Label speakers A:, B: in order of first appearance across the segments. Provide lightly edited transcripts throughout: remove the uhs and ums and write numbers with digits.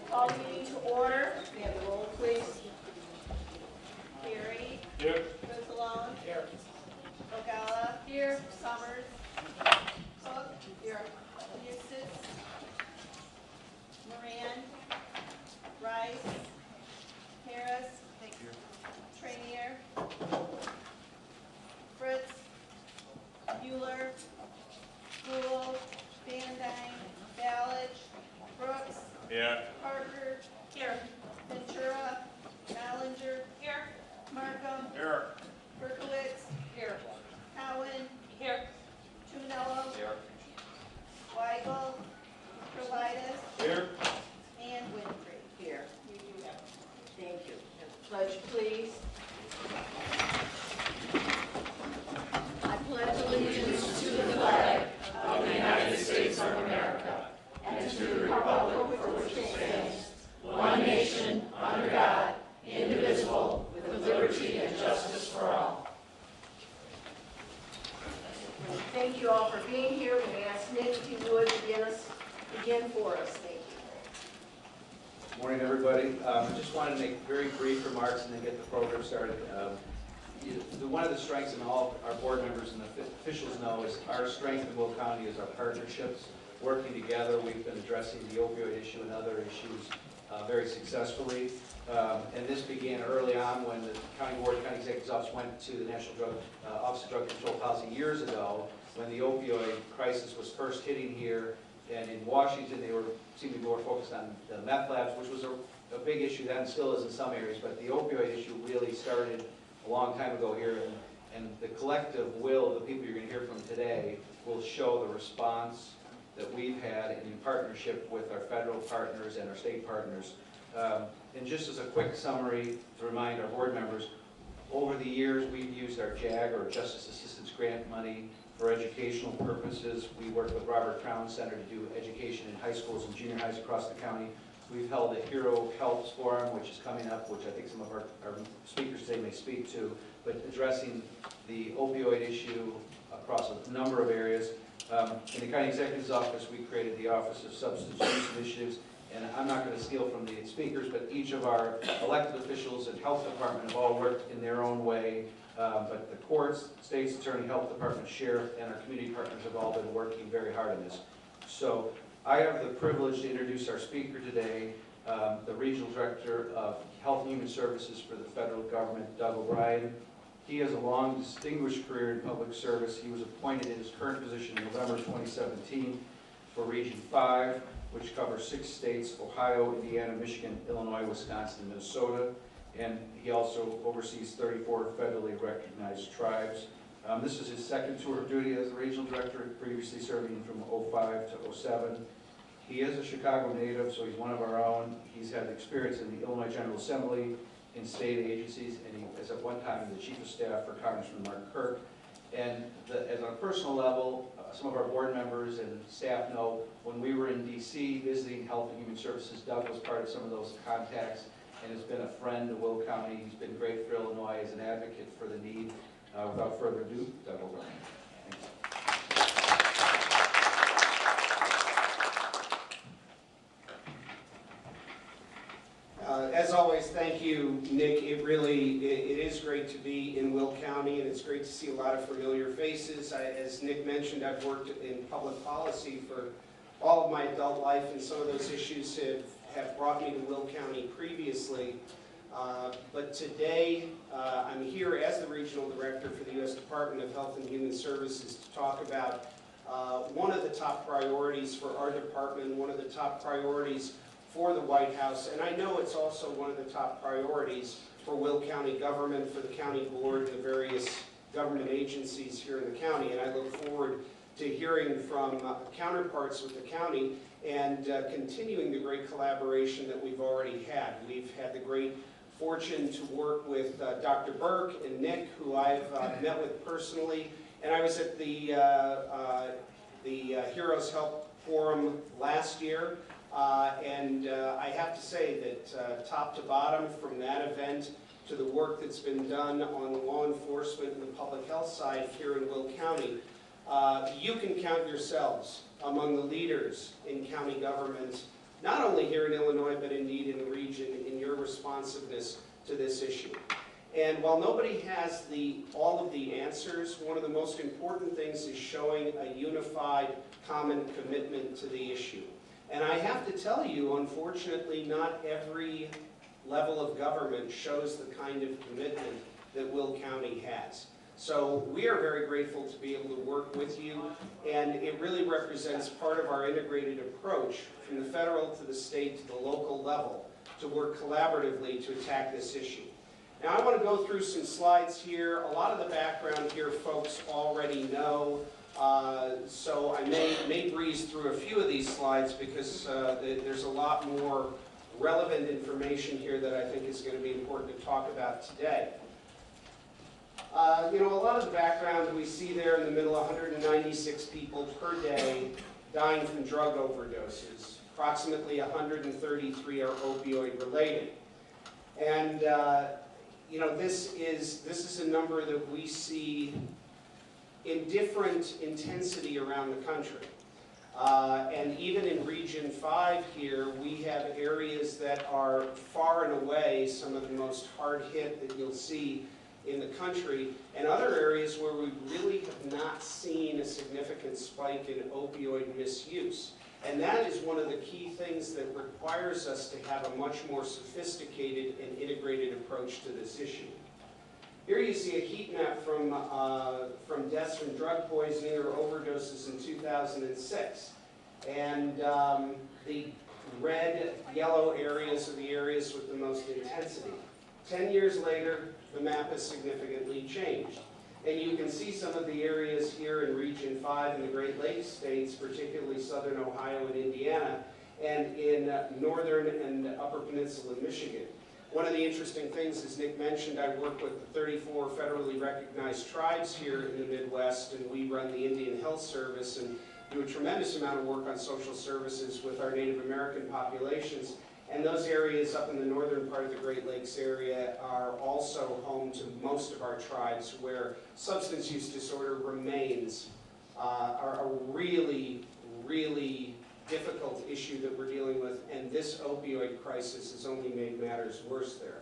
A: Call the meeting to order. May I have the roll, please? Carey.
B: Here.
A: Rizalone.
B: Here.
A: Ogalla. Here. Summers. Cook. Here. Eustace. Moran. Rice. Harris. Trainier. Fritz. Bueller. Gould. Van Dyne. Ballage. Brooks.
B: Here.
A: Parker. Here. Ventura. Ballinger. Here. Markham.
B: Here.
A: Berkowitz. Here. Cowan. Here. Tunello.
B: Here.
A: Weigel. Karlitis.
B: Here.
A: And Winfrey. Here. You do have. Thank you. Pledge, please. I pledge allegiance to the flag of the United States of America and to the republic for which it stands, one nation, under God, indivisible, with liberty and justice for all. Thank you all for being here. We ask Nick if you would begin for us. Thank you.
C: Morning, everybody. I just wanted to make very brief remarks and then get the program started. One of the strengths, and all our board members and the officials know, is our strength in Will County is our partnerships. Working together, we've been addressing the opioid issue and other issues very successfully. And this began early on when the county board, county executive's office went to the National Office of Drug Control Policy years ago when the opioid crisis was first hitting here. And in Washington, they seemed to be more focused on the meth labs, which was a big issue then, still is in some areas. But the opioid issue really started a long time ago here. And the collective will of the people you're going to hear from today will show the response that we've had in partnership with our federal partners and our state partners. And just as a quick summary to remind our board members, over the years we've used our JAG, or Justice Assistance Grant money, for educational purposes. We work with Robert Crown Center to do education in high schools and junior highs across the county. We've held a Hero Helps Forum, which is coming up, which I think some of our speakers today may speak to, but addressing the opioid issue across a number of areas. In the county executive's office, we created the Office of Substance Use Initiatives, and I'm not going to steal from the speakers, but each of our elected officials and health department have all worked in their own way. But the courts, state's attorney, health department, sheriff, and our community partners have all been working very hard on this. So I have the privilege to introduce our speaker today, the Regional Director of Health and Human Services for the federal government, Doug O'Brien. He has a long, distinguished career in public service. He was appointed in his current position in November 2017 for Region 5, which covers 6 states: Ohio, Indiana, Michigan, Illinois, Wisconsin, and Minnesota. And he also oversees 34 federally recognized tribes. This is his second tour of duty as the regional director, previously serving from 2005 to 2007. He is a Chicago native, so he's one of our own. He's had experience in the Illinois General Assembly, in state agencies, and he was at one time the chief of staff for Congressman Mark Kirk. And as on a personal level, some of our board members and staff know when we were in DC visiting Health and Human Services, Doug was part of some of those contacts and has been a friend to Will County. He's been great for Illinois as an advocate for the need. Without further ado, Doug O'Brien.
D: As always, thank you, Nick. It is great to be in Will County, and it's great to see a lot of familiar faces. As Nick mentioned, I've worked in public policy for all of my adult life, and some of those issues have brought me to Will County previously. But today, I'm here as the Regional Director for the U.S. Department of Health and Human Services to talk about one of the top priorities for our department, one of the top priorities for the White House, and I know it's also one of the top priorities for Will County government, for the county board, the various government agencies here in the county, and I look forward to hearing from counterparts with the county and continuing the great collaboration that we've already had. We've had the great fortune to work with Dr. Burke and Nick, who I've met with personally, and I was at the Heroes Help Forum last year. I have to say that top to bottom from that event, to the work that's been done on the law enforcement and the public health side here in Will County. You can count yourselves among the leaders in county government, not only here in Illinois, but indeed in the region, in your responsiveness to this issue. And while nobody has all of the answers, one of the most important things is showing a unified, common commitment to the issue. And I have to tell you, unfortunately, not every level of government shows the kind of commitment that Will County has. So we are very grateful to be able to work with you, and it really represents part of our integrated approach from the federal to the state to the local level to work collaboratively to attack this issue. Now I want to go through some slides here. A lot of the background here folks already know, so I may breeze through a few of these slides because there's a lot more relevant information here that I think is going to be important to talk about today. You know, a lot of the background we see there in the middle, 196 people per day dying from drug overdoses. Approximately 133 are opioid related. And you know, this is a number that we see in different intensity around the country. And even in Region 5 here, we have areas that are far and away some of the most hard hit that you'll see in the country, and other areas where we really have not seen a significant spike in opioid misuse. And that is one of the key things that requires us to have a much more sophisticated and integrated approach to this issue. Here you see a heat map from deaths from drug poisoning or overdoses in 2006. And the red, yellow areas are the areas with the most intensity. 10 years later, the map has significantly changed. And you can see some of the areas here in Region 5 in the Great Lakes states, particularly southern Ohio and Indiana, and in northern and upper peninsula Michigan. One of the interesting things, as Nick mentioned, I work with the 34 federally recognized tribes here in the Midwest, and we run the Indian Health Service and do a tremendous amount of work on social services with our Native American populations. And those areas up in the northern part of the Great Lakes area are also home to most of our tribes where substance use disorder remains a really, really difficult issue that we're dealing with, and this opioid crisis has only made matters worse there.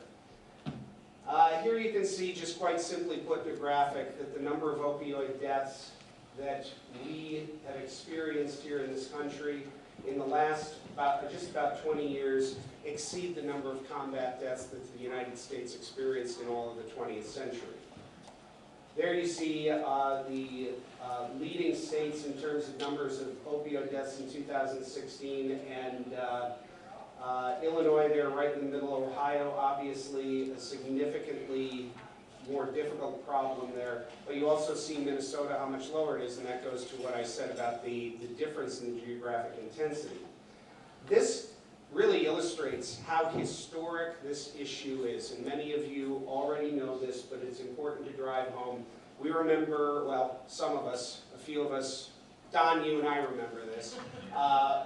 D: Here you can see, just quite simply put in a graphic, that the number of opioid deaths that we have experienced here in this country in the last just about 20 years exceed the number of combat deaths that the United States experienced in all of the 20th century. There you see the leading states in terms of numbers of opioid deaths in 2016, and Illinois there right in the middle. Ohio, obviously a significantly more difficult problem there, but you also see Minnesota, how much lower it is, and that goes to what I said about the difference in the geographic intensity. This really illustrates how historic this issue is, and many of you already know this, but it's important to drive home. We remember, well, some of us, a few of us, Don, you and I remember this,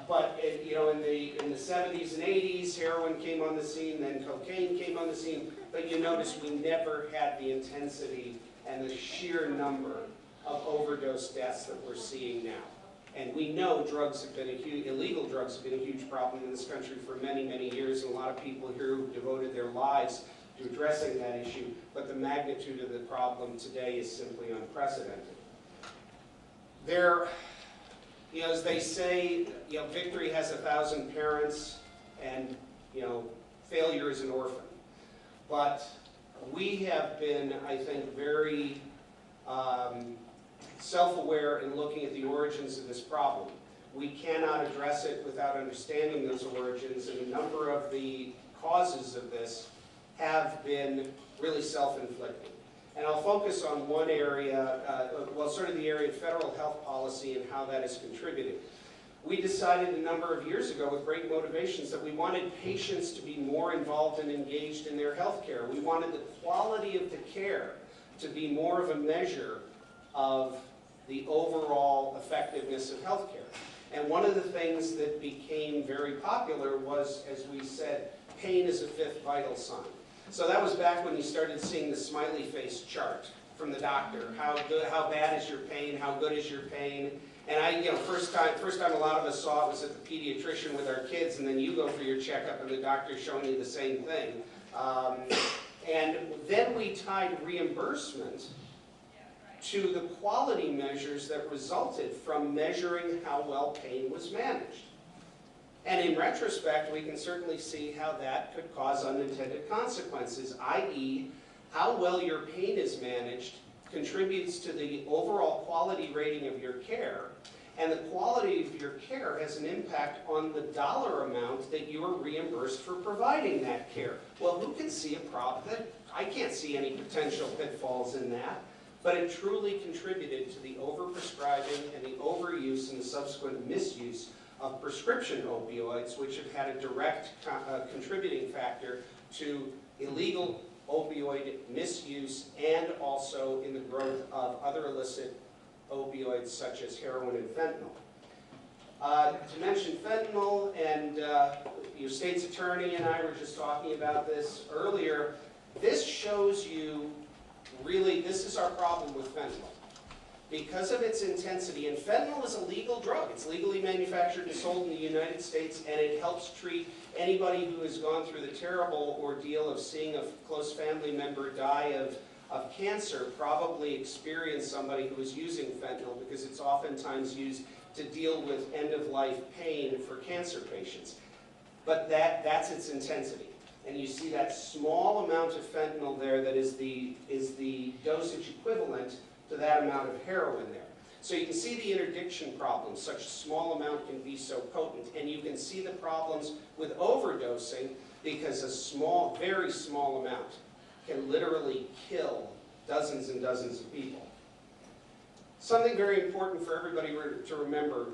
D: but you know, in the 70s and 80s, heroin came on the scene, then cocaine came on the scene, but you notice we never had the intensity and the sheer number of overdose deaths that we're seeing now. And we know drugs have been illegal drugs have been a huge problem in this country for many, many years, and a lot of people here who've devoted their lives to addressing that issue, but the magnitude of the problem today is simply unprecedented. There, you know, as they say, you know, victory has 1,000 parents, and, you know, failure is an orphan. But we have been, I think, very self-aware in looking at the origins of this problem. We cannot address it without understanding those origins, and a number of the causes of this have been really self-inflicted. And I'll focus on one area, well, sort of the area of federal health policy and how that has contributed. We decided a number of years ago with great motivations that we wanted patients to be more involved and engaged in their health care. We wanted the quality of the care to be more of a measure of the overall effectiveness of health care. And one of the things that became very popular was, as we said, pain is a fifth vital sign. So that was back when you started seeing the smiley face chart from the doctor. How bad is your pain? How good is your pain? And first time a lot of us saw it was at the pediatrician with our kids, and then you go for your checkup and the doctor's showing you the same thing. And then we tied reimbursement to the quality measures that resulted from measuring how well pain was managed. And in retrospect, we can certainly see how that could cause unintended consequences, i.e., how well your pain is managed contributes to the overall quality rating of your care, and the quality of your care has an impact on the dollar amount that you are reimbursed for providing that care. Well, who can see a problem? I can't see any potential pitfalls in that, but it truly contributed to the overprescribing and the overuse and the subsequent misuse of prescription opioids, which have had a direct contributing factor to illegal opioid misuse and also in the growth of other illicit opioids such as heroin and fentanyl. To mention fentanyl, and your state's attorney and I were just talking about this earlier, this shows you really, this is our problem with fentanyl. Because of its intensity, and fentanyl is a legal drug. It's legally manufactured and sold in the United States, and it helps treat anybody who has gone through the terrible ordeal of seeing a close family member die of cancer, probably experienced somebody who is using fentanyl, because it's oftentimes used to deal with end-of-life pain for cancer patients. But that's its intensity. And you see that small amount of fentanyl there that is the dosage equivalent to that amount of heroin there. So you can see the interdiction problems. Such a small amount can be so potent. And you can see the problems with overdosing, because a small, very small amount can literally kill dozens and dozens of people. Something very important for everybody to remember,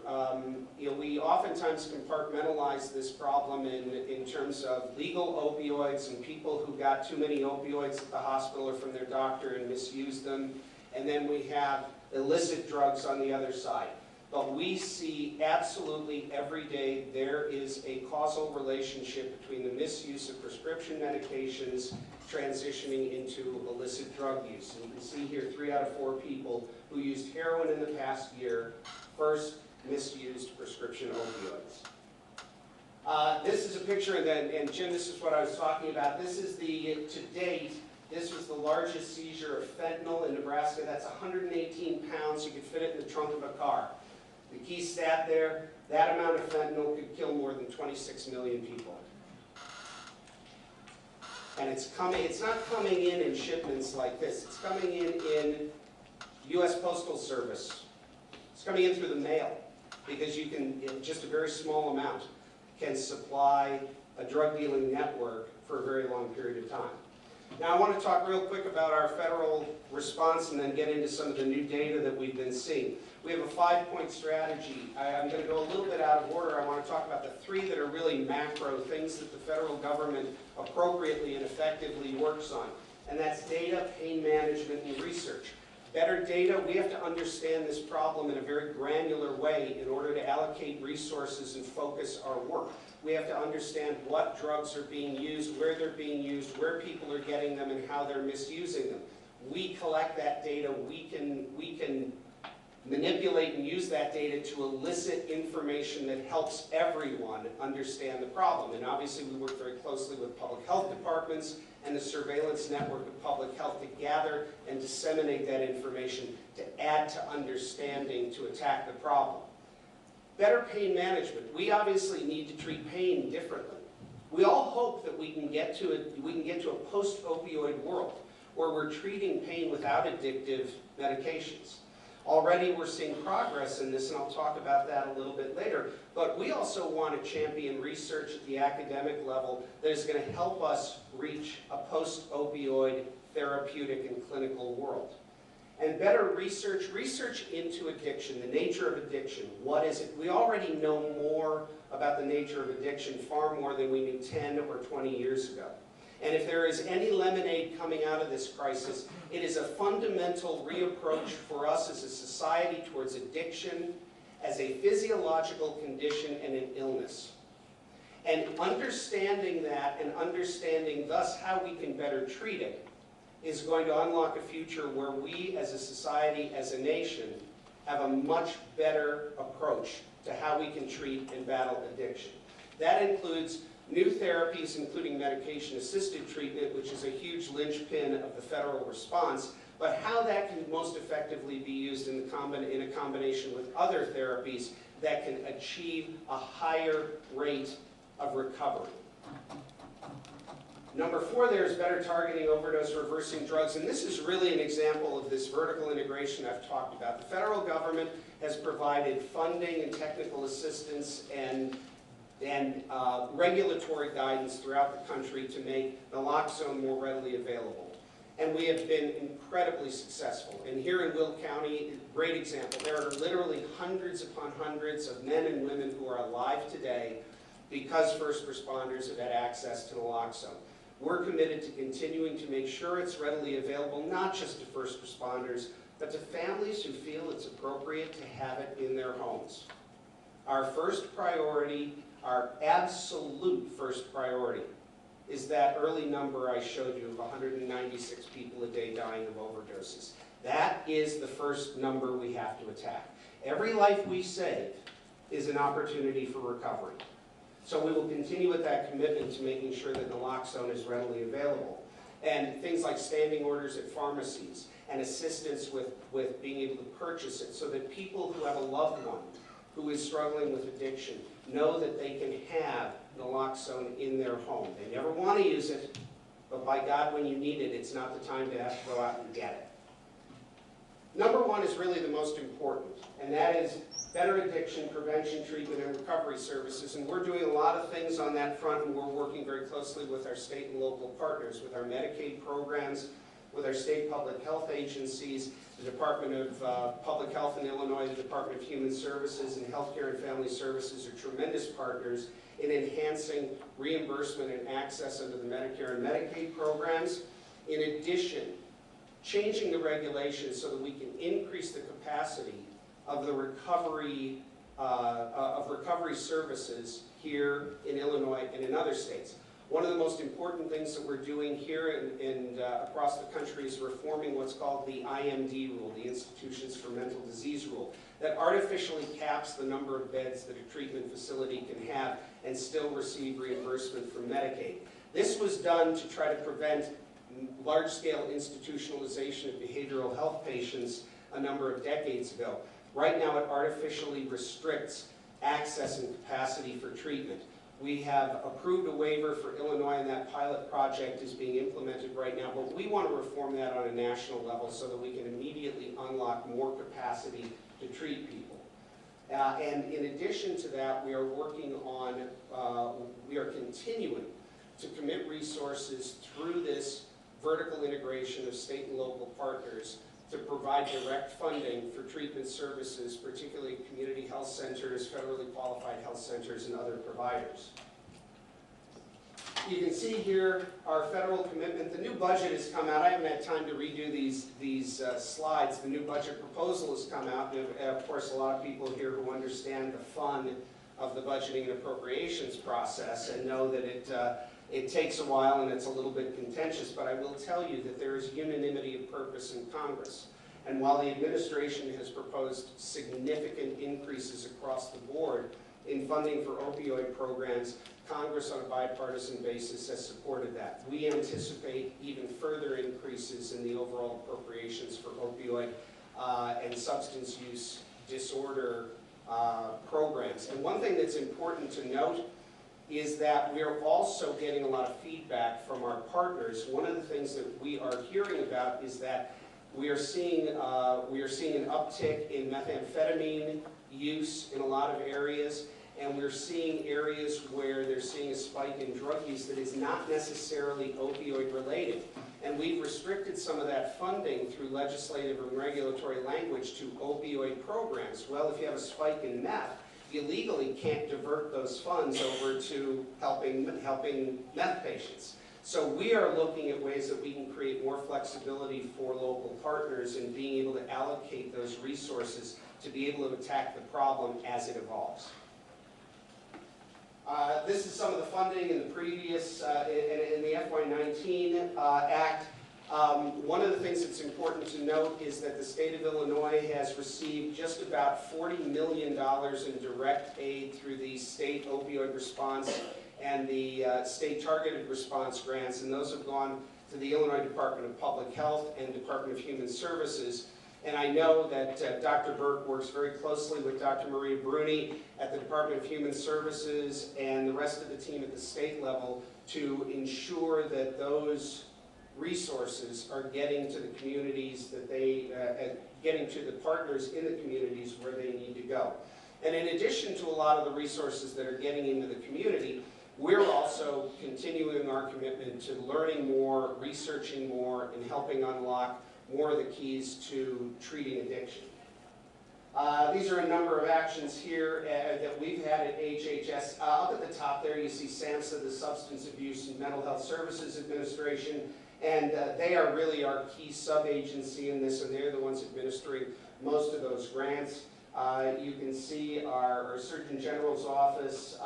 D: we oftentimes compartmentalize this problem in terms of legal opioids and people who got too many opioids at the hospital or from their doctor and misused them. And then we have illicit drugs on the other side. But we see absolutely every day there is a causal relationship between the misuse of prescription medications transitioning into illicit drug use. And you can see here 3 out of 4 people who used heroin in the past year first misused prescription opioids. This is a picture, and Jim, this is what I was talking about. This is to date, this was the largest seizure of fentanyl in Nebraska. That's 118 pounds. You could fit it in the trunk of a car. The key stat there, that amount of fentanyl could kill more than 26 million people. And it's not coming in shipments like this. It's coming in U.S. Postal Service. It's coming in through the mail, because you can, in just a very small amount, can supply a drug dealing network for a very long period of time. Now I want to talk real quick about our federal response and then get into some of the new data that we've been seeing. We have a 5-point strategy. I'm going to go a little bit out of order. I want to talk about the 3 that are really macro, things that the federal government appropriately and effectively works on. And that's data, pain management, and research. Better data, we have to understand this problem in a very granular way in order to allocate resources and focus our work. We have to understand what drugs are being used, where they're being used, where people are getting them, and how they're misusing them. We collect that data. We can manipulate and use that data to elicit information that helps everyone understand the problem. And obviously we work very closely with public health departments and the surveillance network of public health to gather and disseminate that information to add to understanding to attack the problem. Better pain management. We obviously need to treat pain differently. We all hope that we can get to a post-opioid world where we're treating pain without addictive medications. Already we're seeing progress in this, and I'll talk about that a little bit later. But we also want to champion research at the academic level that is going to help us reach a post-opioid therapeutic and clinical world. And better research into addiction, the nature of addiction. What is it? We already know more about the nature of addiction, far more than we knew 10 or 20 years ago. And if there is any lemonade coming out of this crisis, it is a fundamental reapproach for us as a society towards addiction as a physiological condition and an illness. And understanding that and understanding thus how we can better treat it is going to unlock a future where we as a society, as a nation, have a much better approach to how we can treat and battle addiction. That includes new therapies, including medication-assisted treatment, which is a huge linchpin of the federal response, but how that can most effectively be used in a combination with other therapies that can achieve a higher rate of recovery. Number 4 there is better targeting overdose reversing drugs, and this is really an example of this vertical integration I've talked about. The federal government has provided funding and technical assistance and regulatory guidance throughout the country to make naloxone more readily available. And we have been incredibly successful. And here in Will County, great example. There are literally hundreds upon hundreds of men and women who are alive today because first responders have had access to naloxone. We're committed to continuing to make sure it's readily available, not just to first responders, but to families who feel it's appropriate to have it in their homes. Our first priority, our absolute first priority, is that early number I showed you of 196 people a day dying of overdoses. That is the first number we have to attack. Every life we save is an opportunity for recovery. So we will continue with that commitment to making sure that naloxone is readily available. And things like standing orders at pharmacies and assistance with being able to purchase it so that people who have a loved one who is struggling with addiction know that they can have naloxone in their home. They never want to use it, but by God, when you need it, it's not the time to have to go out and get it. Number 1 is really the most important, and that is better addiction prevention, treatment, and recovery services. And we're doing a lot of things on that front, and we're working very closely with our state and local partners, with our Medicaid programs, with our state public health agencies, the Department of Public Health in Illinois, the Department of Human Services, and Healthcare and Family Services are tremendous partners in enhancing reimbursement and access under the Medicare and Medicaid programs. In addition, changing the regulations so that we can increase the capacity of the recovery services here in Illinois and in other states. One of the most important things that we're doing here and across the country is reforming what's called the IMD rule, the Institutions for Mental Disease rule, that artificially caps the number of beds that a treatment facility can have and still receive reimbursement from Medicaid. This was done to try to prevent large-scale institutionalization of behavioral health patients a number of decades ago. Right now it artificially restricts access and capacity for treatment. We have approved a waiver for Illinois, and that pilot project is being implemented right now, but we want to reform that on a national level so that we can immediately unlock more capacity to treat people. And in addition to that, we are working on, we are continuing to commit resources through this vertical integration of state and local partners to provide direct funding for treatment services, particularly community health centers, federally qualified health centers, and other providers. You can see here our federal commitment. The new budget has come out. I haven't had time to redo these slides. The new budget proposal has come out. And of course, a lot of people here who understand the fun of the budgeting and appropriations process and know that it takes a while and it's a little bit contentious, but I will tell you that there is unanimity of purpose in Congress. And while the administration has proposed significant increases across the board in funding for opioid programs, Congress on a bipartisan basis has supported that. We anticipate even further increases in the overall appropriations for opioid and substance use disorder programs. And one thing that's important to note is that we are also getting a lot of feedback from our partners. One of the things that we are hearing about is that we are seeing an uptick in methamphetamine use in a lot of areas, and we're seeing areas where they're seeing a spike in drug use that is not necessarily opioid related. And we've restricted some of that funding through legislative and regulatory language to opioid programs. Well, if you have a spike in meth, you legally can't divert those funds over to helping meth patients. So we are looking at ways that we can create more flexibility for local partners in being able to allocate those resources to be able to attack the problem as it evolves. This is some of the funding in the previous, in the FY19 Act. One of the things that's important to note is that the state of Illinois has received just about $40 million in direct aid through the state opioid response and the state targeted response grants, and those have gone to the Illinois Department of Public Health and Department of Human Services. And I know that Dr. Burke works very closely with Dr. Maria Bruni at the Department of Human Services and the rest of the team at the state level to ensure that those resources are getting to the communities that they, getting to the partners in the communities where they need to go. And in addition to a lot of the resources that are getting into the community, we're also continuing our commitment to learning more, researching more, and helping unlock more of the keys to treating addiction. These are a number of actions here that we've had at HHS. Up at the top there you see SAMHSA, the Substance Abuse and Mental Health Services Administration, and they are really our key sub-agency in this, and they're the ones administering most of those grants. You can see our Surgeon General's office,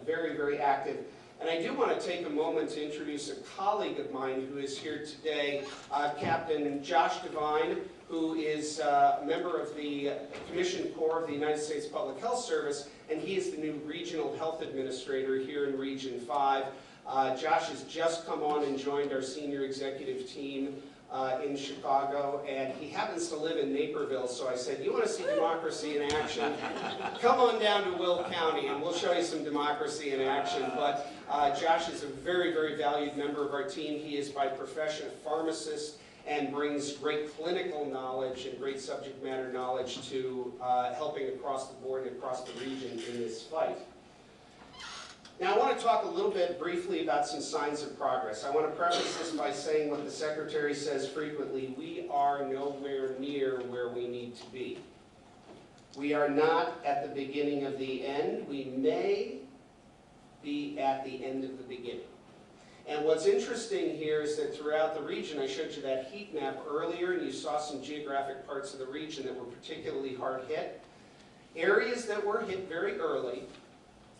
D: very, very active. And I do want to take a moment to introduce a colleague of mine who is here today, Captain Josh Devine, who is a member of the Commissioned Corps of the United States Public Health Service, and he is the new Regional Health Administrator here in Region 5. Josh has just come on and joined our senior executive team in Chicago, and he happens to live in Naperville, so I said, you want to see democracy in action? Come on down to Will County and we'll show you some democracy in action. But Josh is a very, very valued member of our team. He is by profession a pharmacist and brings great clinical knowledge and great subject matter knowledge to helping across the board and across the region in this fight. Now I want to talk a little bit briefly about some signs of progress. I want to preface this by saying what the Secretary says frequently: we are nowhere near where we need to be. We are not at the beginning of the end. We may be at the end of the beginning. And what's interesting here is that throughout the region, I showed you that heat map earlier, and you saw some geographic parts of the region that were particularly hard hit. Areas that were hit very early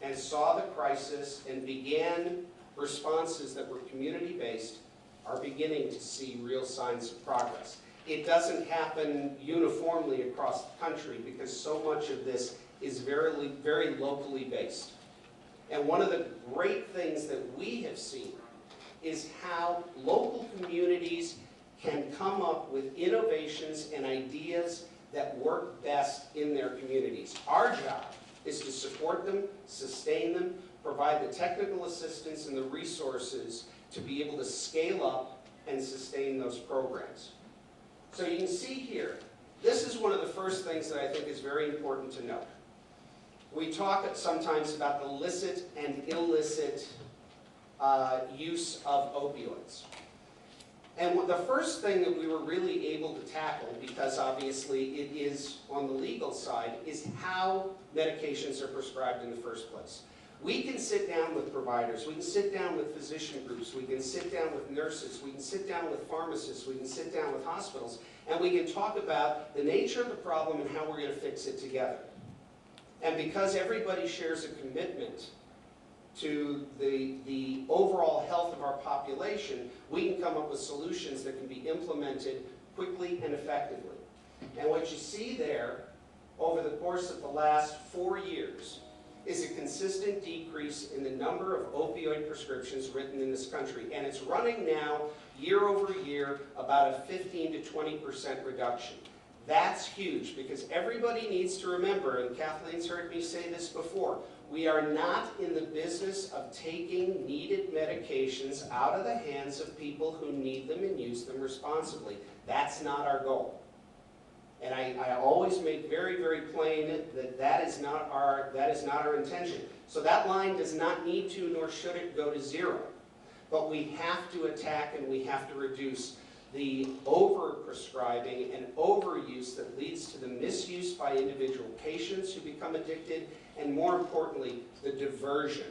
D: and saw the crisis and began responses that were community-based are beginning to see real signs of progress. It doesn't happen uniformly across the country because so much of this is very, very locally based. And one of the great things that we have seen is how local communities can come up with innovations and ideas that work best in their communities. Our job is to support them, sustain them, provide the technical assistance and the resources to be able to scale up and sustain those programs. So you can see here, this is one of the first things that I think is very important to note. We talk sometimes about the licit and illicit use of opioids. And the first thing that we were really able to tackle, because obviously it is on the legal side, is how medications are prescribed in the first place. We can sit down with providers, we can sit down with physician groups, we can sit down with nurses, we can sit down with pharmacists, we can sit down with hospitals, and we can talk about the nature of the problem and how we're going to fix it together. And because everybody shares a commitment to the overall health of our population, we can come up with solutions that can be implemented quickly and effectively. And what you see there over the course of the last 4 years is a consistent decrease in the number of opioid prescriptions written in this country. And it's running now, year over year, about a 15 to 20% reduction. That's huge, because everybody needs to remember, and Kathleen's heard me say this before, we are not in the business of taking needed medications out of the hands of people who need them and use them responsibly. That's not our goal. And I always make very, very plain that that is not our intention. So that line does not need to, nor should it go to zero. But we have to attack and we have to reduce the over-prescribing and overuse that leads to the misuse by individual patients who become addicted, and more importantly, the diversion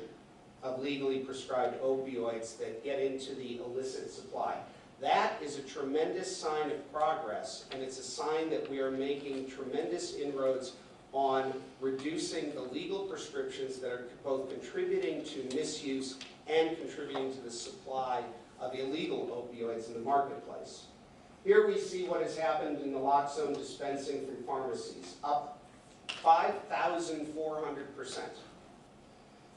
D: of legally prescribed opioids that get into the illicit supply. That is a tremendous sign of progress, and it's a sign that we are making tremendous inroads on reducing the legal prescriptions that are both contributing to misuse and contributing to the supply of illegal opioids in the marketplace. Here we see what has happened in naloxone dispensing from pharmacies, up 5,400%.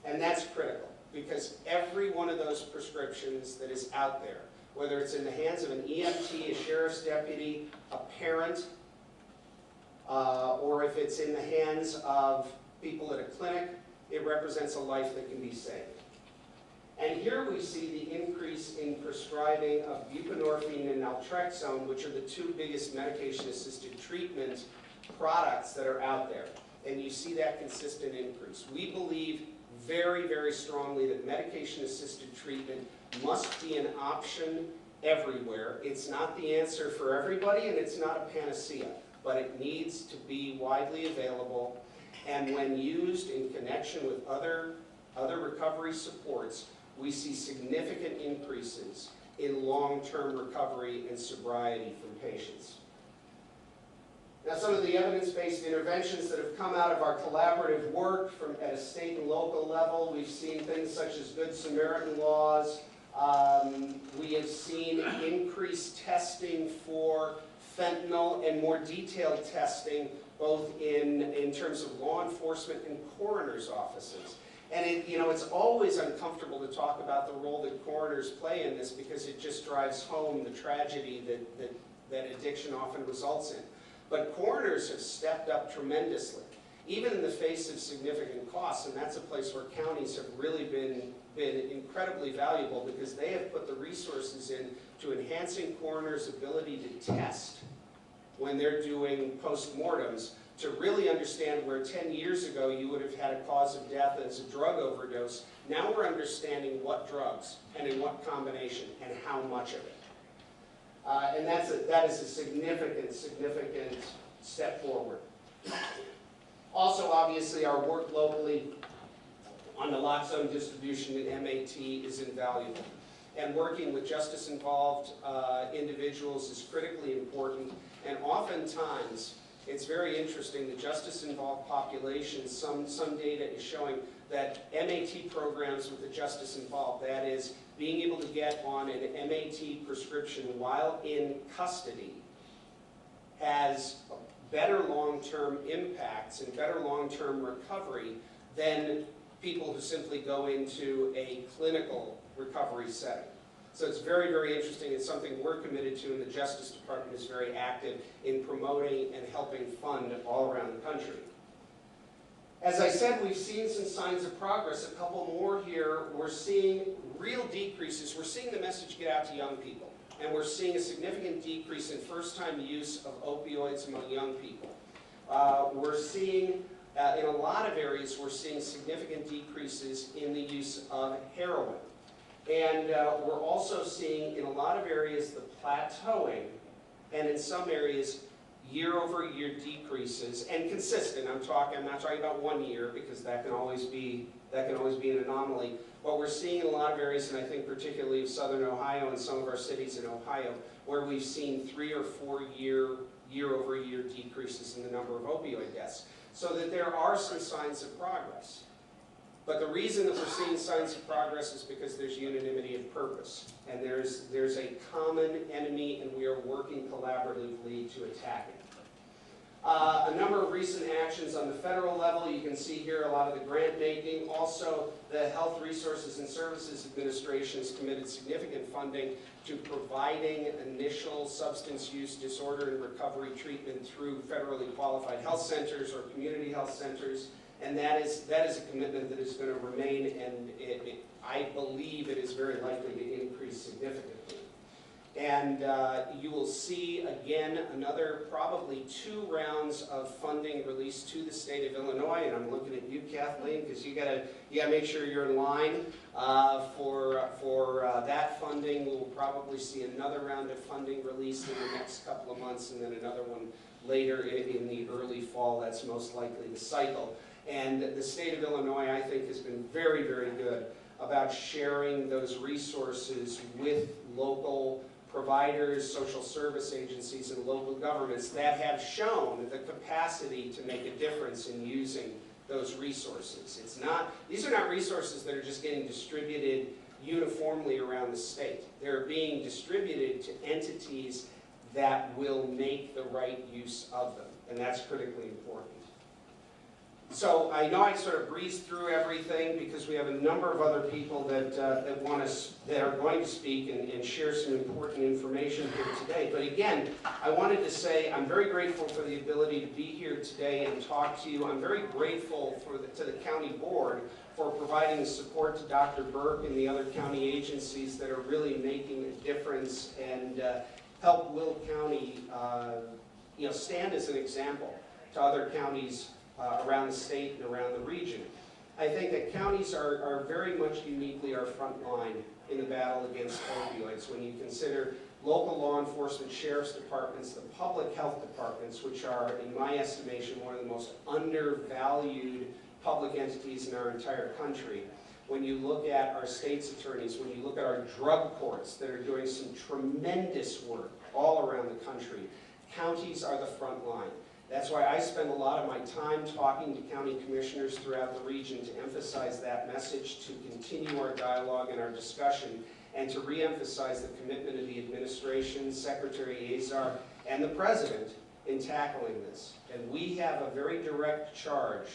D: And that's critical, because every one of those prescriptions that is out there, whether it's in the hands of an EMT, a sheriff's deputy, a parent, or if it's in the hands of people at a clinic, it represents a life that can be saved. And here we see the increase in prescribing of buprenorphine and naltrexone, which are the two biggest medication-assisted treatment products that are out there. And you see that consistent increase. We believe very, very strongly that medication-assisted treatment must be an option everywhere. It's not the answer for everybody, and it's not a panacea, but it needs to be widely available. And when used in connection with other recovery supports, we see significant increases in long-term recovery and sobriety from patients. Now, some of the evidence-based interventions that have come out of our collaborative work at a state and local level, we've seen things such as Good Samaritan laws. We have seen increased testing for fentanyl and more detailed testing, both in terms of law enforcement and coroners' offices. And it's always uncomfortable to talk about the role that coroners play in this, because it just drives home the tragedy that addiction often results in. But coroners have stepped up tremendously, even in the face of significant costs, and that's a place where counties have really been incredibly valuable, because they have put the resources in to enhancing coroners' ability to test when they're doing postmortems, to really understand where 10 years ago you would have had a cause of death as a drug overdose. Now we're understanding what drugs and in what combination and how much of it. And that is a significant step forward. Also, obviously, our work locally on naloxone distribution in MAT is invaluable. And working with justice-involved individuals is critically important. And oftentimes, it's very interesting, the justice-involved populations, some data is showing that MAT programs with the justice involved, that is, being able to get on an MAT prescription while in custody, has better long-term impacts and better long-term recovery than people who simply go into a clinical recovery setting. So it's very, very interesting. It's something we're committed to, and the Justice Department is very active in promoting and helping fund all around the country. As I said, we've seen some signs of progress. A couple more here. We're seeing real decreases. We're seeing the message get out to young people, and we're seeing a significant decrease in first-time use of opioids among young people. We're seeing, in a lot of areas, we're seeing significant decreases in the use of heroin. And we're also seeing, in a lot of areas, the plateauing, and in some areas, year-over-year decreases, and consistent. I'm not talking about 1 year, because that can always be an anomaly. But we're seeing in a lot of areas, and I think particularly of southern Ohio and some of our cities in Ohio, where we've seen 3 or 4 year-over-year decreases in the number of opioid deaths. So that there are some signs of progress. But the reason that we're seeing signs of progress is because there's unanimity of purpose. And there's a common enemy, and we are working collaboratively to attack it. A number of recent actions on the federal level. You can see here a lot of the grant making. Also, the Health Resources and Services Administration has committed significant funding to providing initial substance use disorder and recovery treatment through federally qualified health centers or community health centers. And that is a commitment that is going to remain, and I believe it is very likely to increase significantly. And you will see, again, another probably 2 rounds of funding released to the state of Illinois. And I'm looking at you, Kathleen, because you gotta make sure you're in line for that funding. We'll probably see another round of funding released in the next couple of months, and then another one later in the early fall. That's most likely the cycle. And the state of Illinois, I think, has been very, very good about sharing those resources with local providers, social service agencies, and local governments that have shown the capacity to make a difference in using those resources. These are not resources that are just getting distributed uniformly around the state. They're being distributed to entities that will make the right use of them, and that's critically important. So I know I sort of breezed through everything because we have a number of other people that are going to speak and share some important information here today. But again, I wanted to say I'm very grateful for the ability to be here today and talk to you. I'm very grateful to the county board for providing support to Dr. Burke and the other county agencies that are really making a difference and help Will County stand as an example to other counties around the state and around the region. I think that counties are very much uniquely our front line in the battle against opioids when you consider local law enforcement, sheriff's departments, the public health departments, which are, in my estimation, one of the most undervalued public entities in our entire country. When you look at our state's attorneys, when you look at our drug courts that are doing some tremendous work all around the country, counties are the front line. That's why I spend a lot of my time talking to county commissioners throughout the region to emphasize that message, to continue our dialogue and our discussion, and to reemphasize the commitment of the administration, Secretary Azar, and the President in tackling this. And we have a very direct charge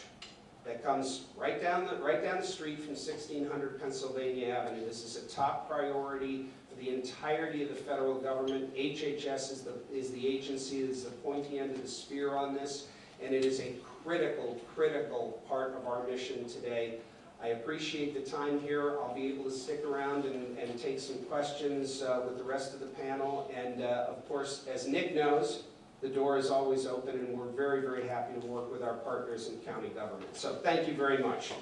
D: that comes right down the street from 1600 Pennsylvania Avenue. This is a top priority for the entirety of the federal government. HHS is the agency that is the pointy end of the spear on this, and it is a critical, critical part of our mission today. I appreciate the time here. I'll be able to stick around and take some questions with the rest of the panel. And of course, as Nick knows, the door is always open, and we're very, very happy to work with our partners in county government. So thank you very much.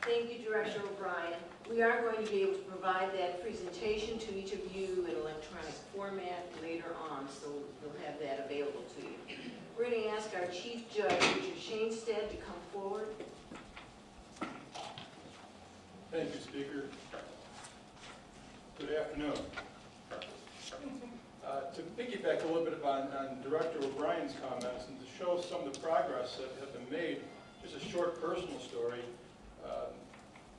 A: Thank you, Director O'Brien. We are going to be able to provide that presentation to each of you in electronic format later on, so you'll have that available to you. We're going to ask our Chief Judge, Richard Shainstead, to come forward.
B: Thank you, Speaker. Good afternoon. To piggyback a little bit on Director O'Brien's comments and to show some of the progress that have been made, just a short personal story.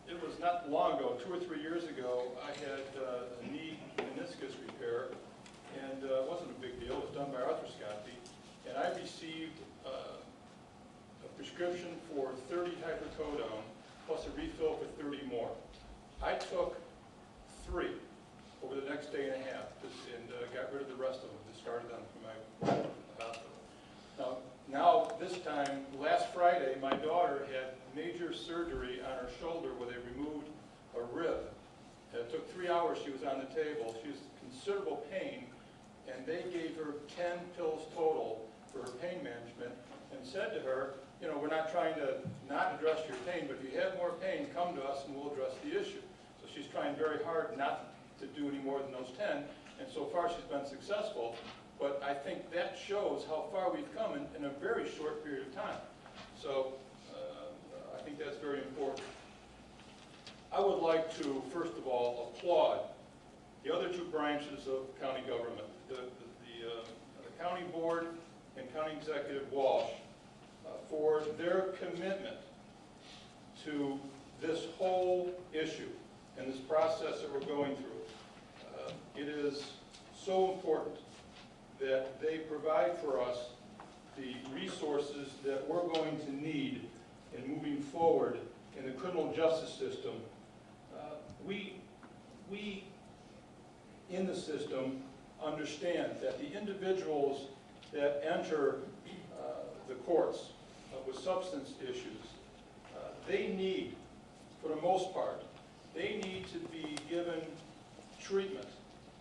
B: It was not long ago, 2 or 3 years ago, I had a knee meniscus repair, and it wasn't a big deal. It was done by arthroscopy, and I received a prescription for 30 hydrocodone plus a refill for 30 more. I took 3 over the next day and a half and got rid of the rest of them, discarded them from my hospital. Now this time, last Friday, my daughter had major surgery on her shoulder where they removed a rib. It took 3 hours. She was on the table. She was in considerable pain, and they gave her 10 pills total for her pain management and said to her, you know, we're not trying to not address your pain, but if you have more pain, come to us and we'll address the issue. So she's trying very hard not to do any more than those 10, and so far she's been successful. But I think that shows how far we've come in a very short period of time. So I think that's very important. I would like to, first of all, applaud the other 2 branches of county government, the county board and county executive Walsh, for their commitment to this whole issue and this process that we're going through. It is so important that they provide for us the resources that we're going to need in moving forward in the criminal justice system. We in the system understand that the individuals that enter the courts with substance issues, they need, for the most part, they need to be given treatment.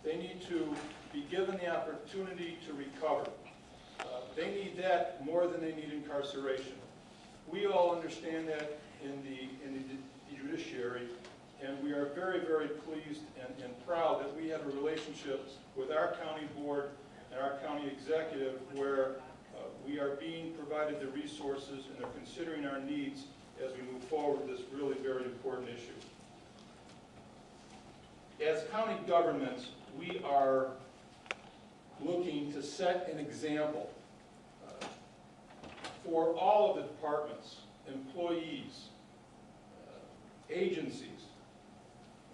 B: They need to be given the opportunity to recover. They need that more than they need incarceration. We all understand that in the judiciary, and we are very, very pleased and proud that we have a relationship with our county board and our county executive where we are being provided the resources and they're considering our needs as we move forward with this really very important issue. as county governments, we are looking to set an example for all of the departments, employees, agencies,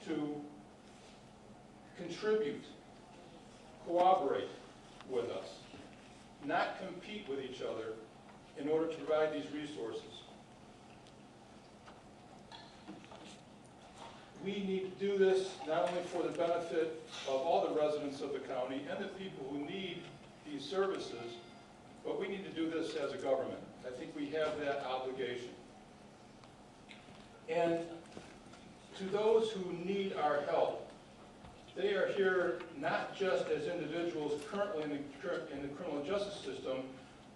B: to contribute, cooperate with us, not compete with each other in order to provide these resources. We need to do this not only for the benefit of all the residents of the county and the people who need these services, but we need to do this as a government. I think we have that obligation. And to those who need our help, they are here not just as individuals currently in the criminal justice system,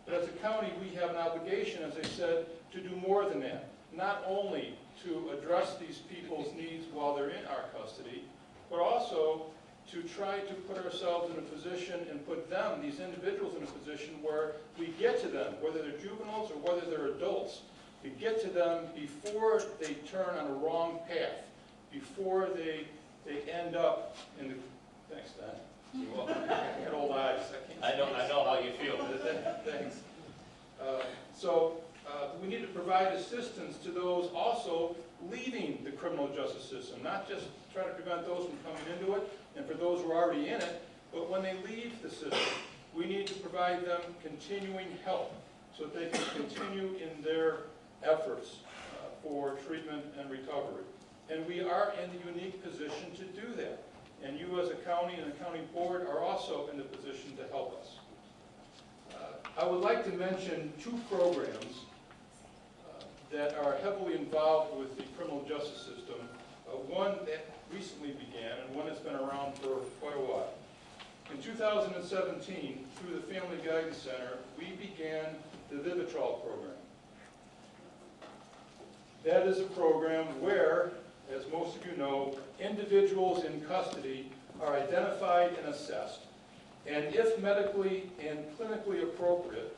B: but as a county we have an obligation, as I said, to do more than that. Not only to address these people's needs while they're in our custody, but also to try to put ourselves in a position and put them, these individuals, in a position where we get to them, whether they're juveniles or whether they're adults, we get to them before they turn on a wrong path, before they end up in the, thanks, Dan. You're welcome. I got old eyes.
E: I know how you feel.
B: Thanks. We need to provide assistance to those also leaving the criminal justice system, not just try to prevent those from coming into it, and for those who are already in it, but when they leave the system, we need to provide them continuing help so that they can continue in their efforts for treatment and recovery. And we are in the unique position to do that. And you as a county and the county board are also in the position to help us. I would like to mention two programs that are heavily involved with the criminal justice system. One that recently began and one that's been around for quite a while. In 2017, through the Family Guidance Center, we began the Vivitrol program. That is a program where, as most of you know, individuals in custody are identified and assessed, and if medically and clinically appropriate,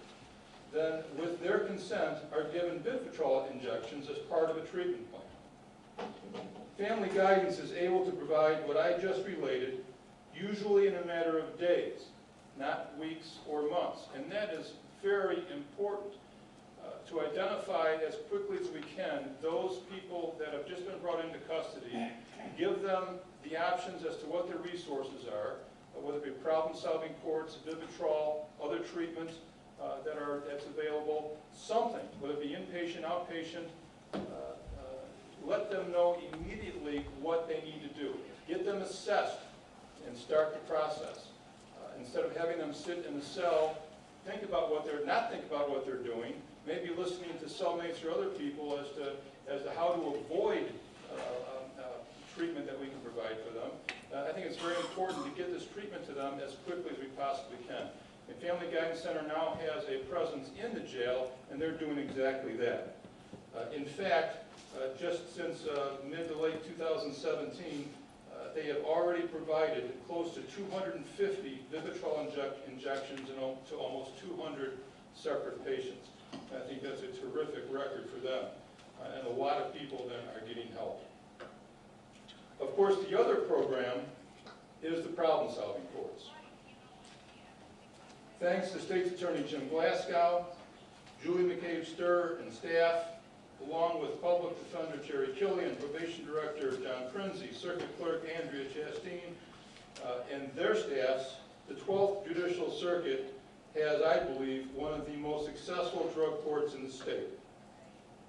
B: then with their consent are given Vivitrol injections as part of a treatment plan. Family Guidance is able to provide what I just related, usually in a matter of days, not weeks or months, and that is very important. To identify as quickly as we can those people that have just been brought into custody, give them the options as to what their resources are, whether it be problem-solving courts, Vivitrol, other treatments that's available, something, whether it be inpatient, outpatient, let them know immediately what they need to do. Get them assessed and start the process. Instead of having them sit in the cell, not think about what they're doing, maybe listening to cellmates or other people as to how to avoid treatment that we can provide for them. I think it's very important to get this treatment to them as quickly as we possibly can. The Family Guidance Center now has a presence in the jail, and they're doing exactly that. In fact, just since mid to late 2017, they have already provided close to 250 Vivitrol injections to almost 200 separate patients. I think that's a terrific record for them, and a lot of people then are getting help. Of course, the other program is the problem-solving courts. Thanks to State's Attorney Jim Glasgow, Julie McCabe-Stur and staff, along with Public Defender Jerry Killian, Probation Director John Prinzi, Circuit Clerk Andrea Chasteen, and their staffs, the 12th Judicial Circuit has, I believe, one of the most successful drug courts in the state.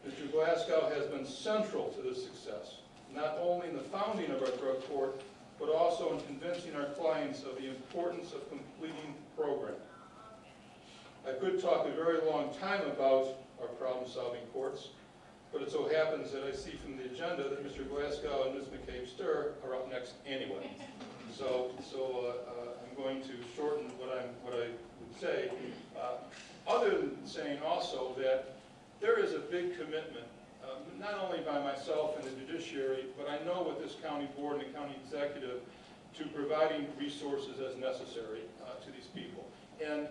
B: Mr. Glasgow has been central to this success, not only in the founding of our drug court, but also in convincing our clients of the importance of completing the program. I could talk a very long time about our problem-solving courts, but it so happens that I see from the agenda that Mr. Glasgow and Ms. McCabe-Stur are up next anyway. So I'm going to shorten what I would say, other than saying also that there is a big commitment, not only by myself and the judiciary, but I know with this county board and the county executive, to providing resources as necessary to these people. And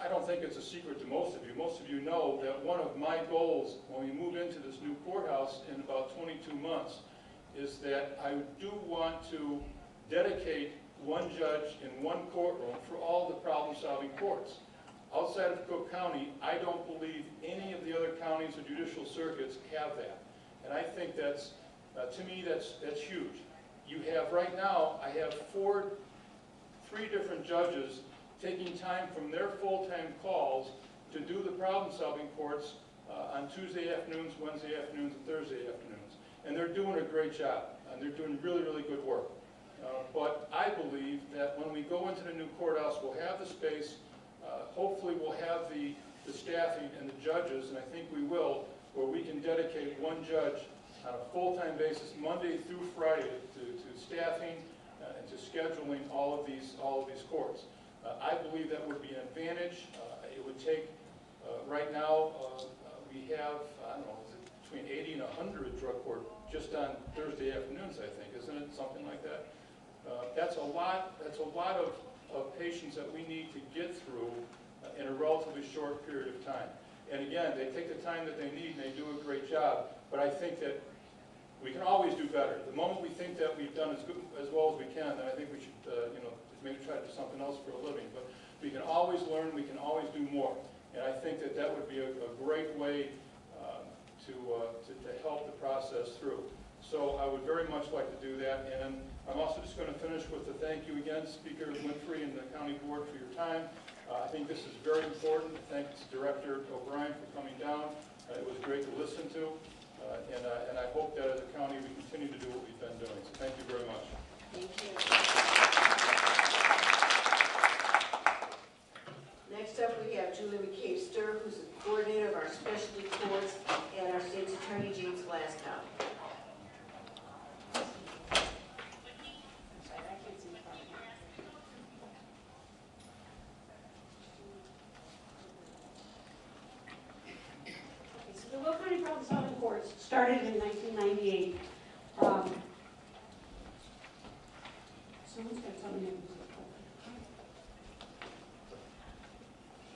B: I don't think it's a secret to most of you. Most of you know that one of my goals when we move into this new courthouse in about 22 months is that I do want to dedicate one judge in one courtroom for all the problem-solving courts. Outside of Cook County, I don't believe any of the other counties or judicial circuits have that. And I think that's, to me, that's huge. You have, right now, I have three different judges taking time from their full-time calls to do the problem-solving courts on Tuesday afternoons, Wednesday afternoons, and Thursday afternoons. And they're doing a great job, and they're doing really, really good work. But I believe that when we go into the new courthouse, we'll have the space, hopefully we'll have the staffing and the judges, and I think we will, where we can dedicate one judge on a full-time basis, Monday through Friday, to staffing and to scheduling all of these courts. I believe that would be an advantage. It would take, right now, we have, I don't know, is it between 80 and 100 drug court just on Thursday afternoons, I think, isn't it? Something like that. That's a lot of patients that we need to get through in a relatively short period of time. And again, they take the time that they need and they do a great job, but I think that we can always do better. The moment we think that we've done as well as we can, then I think we should, maybe try to do something else for a living. But we can always learn, we can always do more. And I think that that would be a great way to help the process through. So I would very much like to do that. And I'm also just going to finish with a thank you again, Speaker Winfrey and the County Board, for your time. I think this is very important. Thanks Director O'Brien for coming down. It was great to listen to. And I hope that as a county we continue to do what we've been doing. So thank you very much.
A: Thank you. Next up, we have Julie McCabe-Stir, who's the coordinator of our specialty courts, and our state's attorney, James Glasgow.
F: The Will County Problem-Solving Courts started in 1998. Someone's got something in.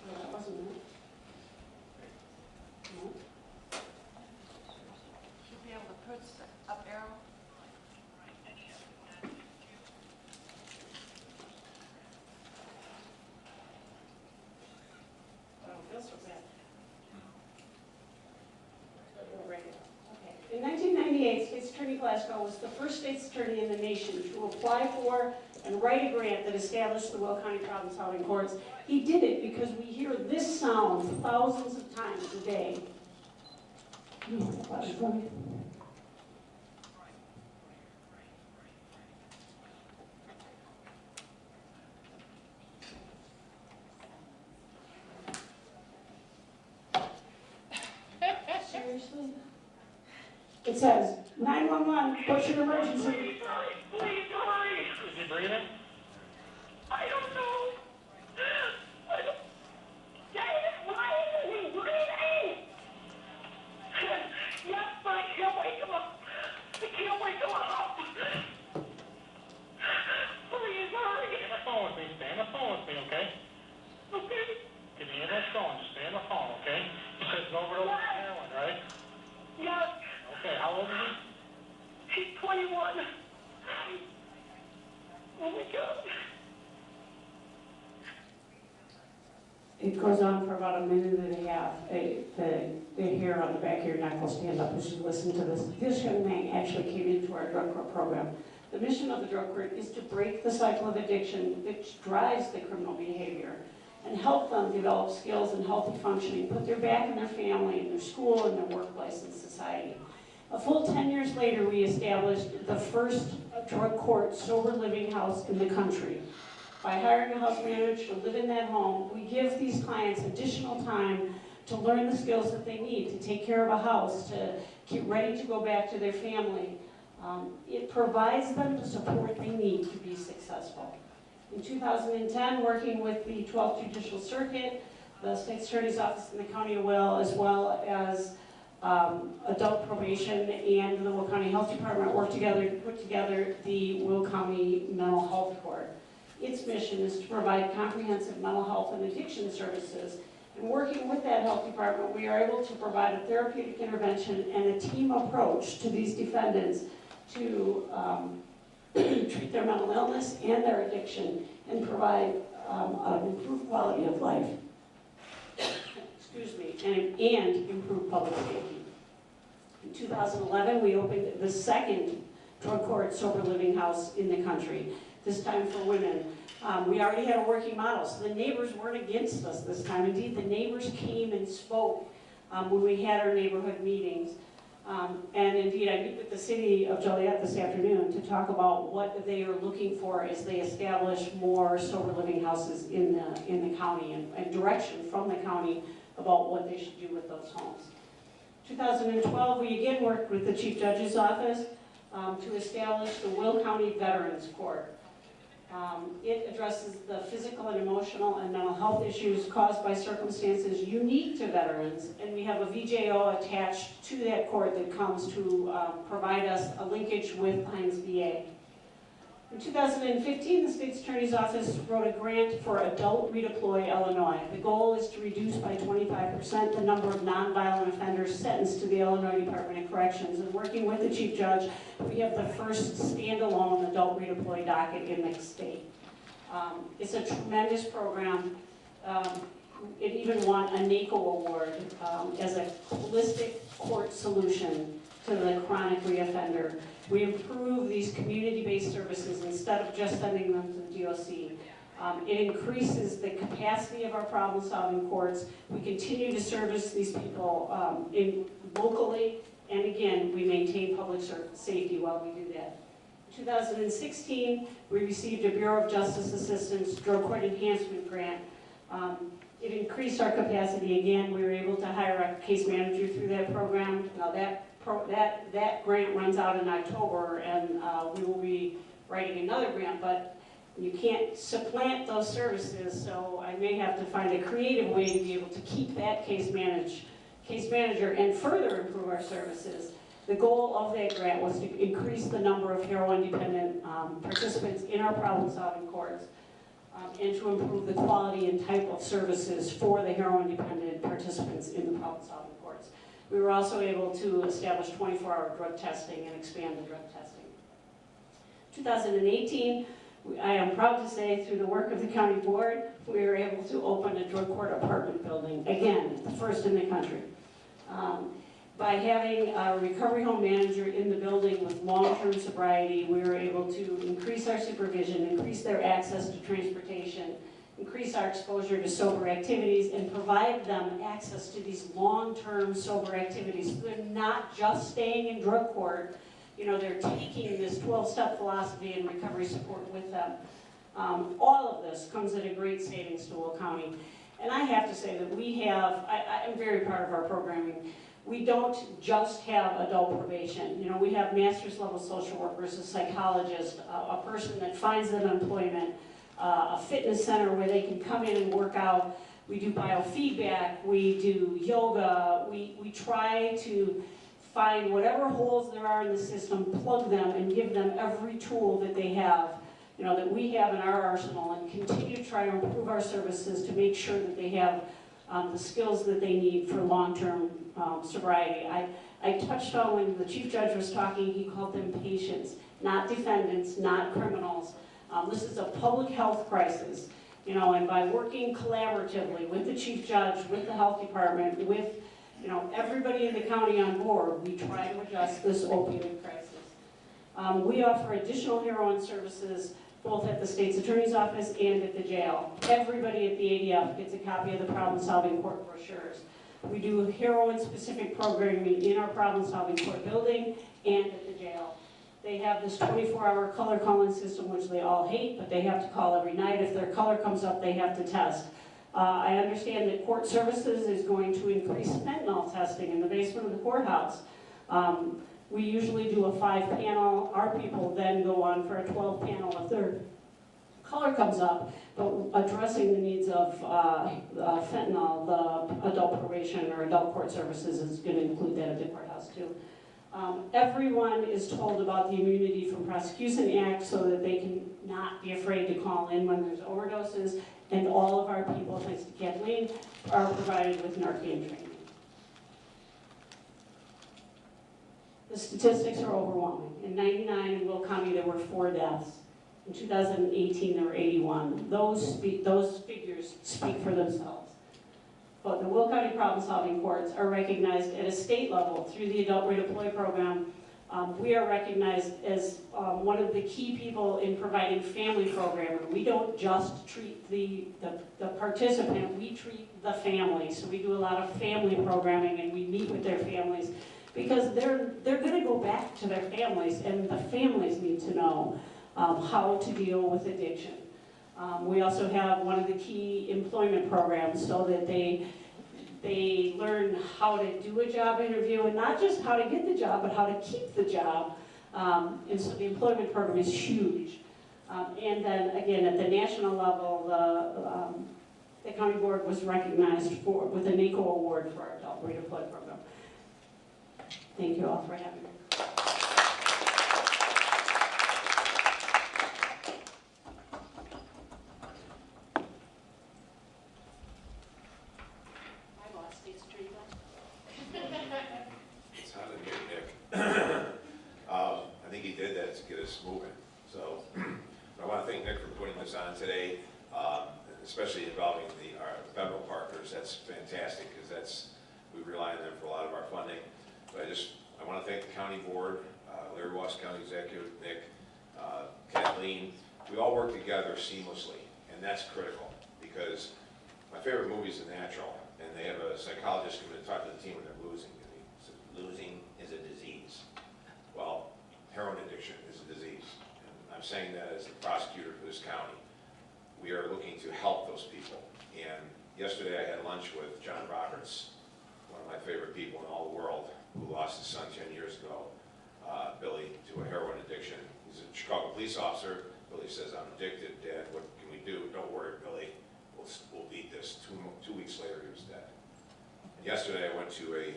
F: No, that wasn't it. No.
G: Should be able to put the up arrow.
F: I don't feel so bad. In 1998, State's Attorney Glasgow was the first state's attorney in the nation to apply for and write a grant that established the Will County Problem-Solving Courts. He did it because we hear this sound thousands of times a day. Seriously? It says, 911, what's your emergency?
H: Please hurry! Is he breathing? I don't know. David, why isn't he breathing? Yes, but I can't wake him up. I can't wake him up. Please hurry.
I: Stay on the phone with me. Stay on the phone with me, okay?
H: Okay.
I: Get the ambulance going. Just stay on the phone, okay? You said it's an overdose of heroin, right?
H: Yes.
I: Okay, how old is he?
H: He's 21. Oh my God.
F: It goes on for about a minute and a half. The hair on the back of your neck will stand up as you listen to this. This young man actually came into our drug court program. The mission of the drug court is to break the cycle of addiction which drives the criminal behavior and help them develop skills and healthy functioning, put their back in their family, in their school, in their workplace, and society. A full 10 years later, we established the first drug court sober living house in the country. By hiring a house manager to live in that home, we give these clients additional time to learn the skills that they need to take care of a house, to get ready to go back to their family. It provides them the support they need to be successful. In 2010, working with the 12th Judicial Circuit, the State's Attorney's Office in the County of Will, as well as adult probation and the Will County Health Department worked together to put together the Will County Mental Health Court. Its mission is to provide comprehensive mental health and addiction services. And working with that health department, we are able to provide a therapeutic intervention and a team approach to these defendants to treat their mental illness and their addiction and provide an improved quality of life. Excuse me, and improve public safety. In 2011, we opened the second drug court sober living house in the country, this time for women. We already had a working model, so the neighbors weren't against us this time. Indeed, the neighbors came and spoke when we had our neighborhood meetings. And indeed, I meet with the city of Joliet this afternoon to talk about what they are looking for as they establish more sober living houses in the county and direction from the county about what they should do with those homes. 2012, we again worked with the Chief Judge's Office to establish the Will County Veterans Court. It addresses the physical and emotional and mental health issues caused by circumstances unique to veterans, and we have a VJO attached to that court that comes to provide us a linkage with Hines VA. In 2015, the State's Attorney's Office wrote a grant for Adult Redeploy Illinois. The goal is to reduce by 25% the number of nonviolent offenders sentenced to the Illinois Department of Corrections. And working with the Chief Judge, we have the first standalone Adult Redeploy docket in the state. It's a tremendous program. It even won a NACO award as a holistic court solution to the chronic reoffender. We improve these community-based services instead of just sending them to the DOC. It increases the capacity of our problem-solving courts. We continue to service these people locally, and again, we maintain public safety while we do that. In 2016, we received a Bureau of Justice Assistance Drug Court Enhancement Grant. It increased our capacity again. We were able to hire a case manager through that program. Now that grant runs out in October, and we will be writing another grant, but you can't supplant those services, so I may have to find a creative way to be able to keep that case manager and further improve our services. The goal of that grant was to increase the number of heroin-dependent participants in our problem-solving courts and to improve the quality and type of services for the heroin-dependent participants in the problem-solving courts. We were also able to establish 24-hour drug testing and expand the drug testing. 2018, I am proud to say, through the work of the county board, we were able to open a drug court apartment building, again, the first in the country. By having a recovery home manager in the building with long-term sobriety, we were able to increase our supervision, increase their access to transportation, increase our exposure to sober activities, and provide them access to these long-term sober activities. So they're not just staying in drug court, you know, they're taking this 12-step philosophy and recovery support with them. All of this comes at a great savings to Will County. And I have to say that we have, I'm very proud of our programming. We don't just have adult probation. You know, we have master's level social workers, a psychologist, a person that finds them employment, a fitness center where they can come in and work out. We do biofeedback, we do yoga, we try to find whatever holes there are in the system, plug them, and give them every tool that they have, you know, that we have in our arsenal, and continue to try to improve our services to make sure that they have the skills that they need for long-term sobriety. I touched on when the Chief Judge was talking, he called them patients, not defendants, not criminals. This is a public health crisis, you know, and by working collaboratively with the Chief Judge, with the Health Department, with, you know, everybody in the county on board, we try to address this opioid crisis. We offer additional heroin services both at the State's Attorney's Office and at the jail. Everybody at the ADF gets a copy of the problem-solving court brochures. We do heroin-specific programming in our problem-solving court building and at the jail. They have this 24-hour color calling system, which they all hate, but they have to call every night. If their color comes up, they have to test. I understand that court services is going to increase fentanyl testing in the basement of the courthouse. We usually do a 5-panel. Our people then go on for a 12-panel if their color comes up, but addressing the needs of fentanyl, the adult probation or adult court services is going to include that at the courthouse too. Everyone is told about the Immunity from Prosecution Act so that they can not be afraid to call in when there's overdoses, and all of our people, thanks to Kathleen, are provided with Narcan training. The statistics are overwhelming. In '99 in Will County, there were 4 deaths. In 2018, there were 81. Those figures speak for themselves. But the Will County Problem Solving Courts are recognized at a state level through the Adult Redeploy Program. We are recognized as one of the key people in providing family programming. We don't just treat the participant, we treat the family. So we do a lot of family programming, and we meet with their families because they're going to go back to their families, and the families need to know how to deal with addiction. We also have one of the key employment programs so that they learn how to do a job interview, and not just how to get the job, but how to keep the job. And so the employment program is huge. And then again, at the national level, the county board was recognized with a NACO award for our Adult Redeploy program. Thank you all for having me.
J: It's hard to get Nick. I think he did that to get us moving. So I want to thank Nick for putting this on today, especially involving our federal partners. That's fantastic because we rely on them for a lot of our funding. But I want to thank the county board, Larry Wass County Executive, Nick, Kathleen. We all work together seamlessly, and that's critical because my favorite movie is The Natural, and they have a psychologist come in and talk to the team when they're losing. And he said, losing is a disease. Well, heroin addiction is a disease. And I'm saying that as the prosecutor for this county. We are looking to help those people. And yesterday I had lunch with John Roberts, one of my favorite people in all the world, who lost his son 10 years ago, Billy, to a heroin addiction. He's a Chicago police officer. Billy says, I'm addicted, Dad, what can we do? Don't worry, Billy, we'll beat this. 2 weeks later, he was dead. And yesterday I went to a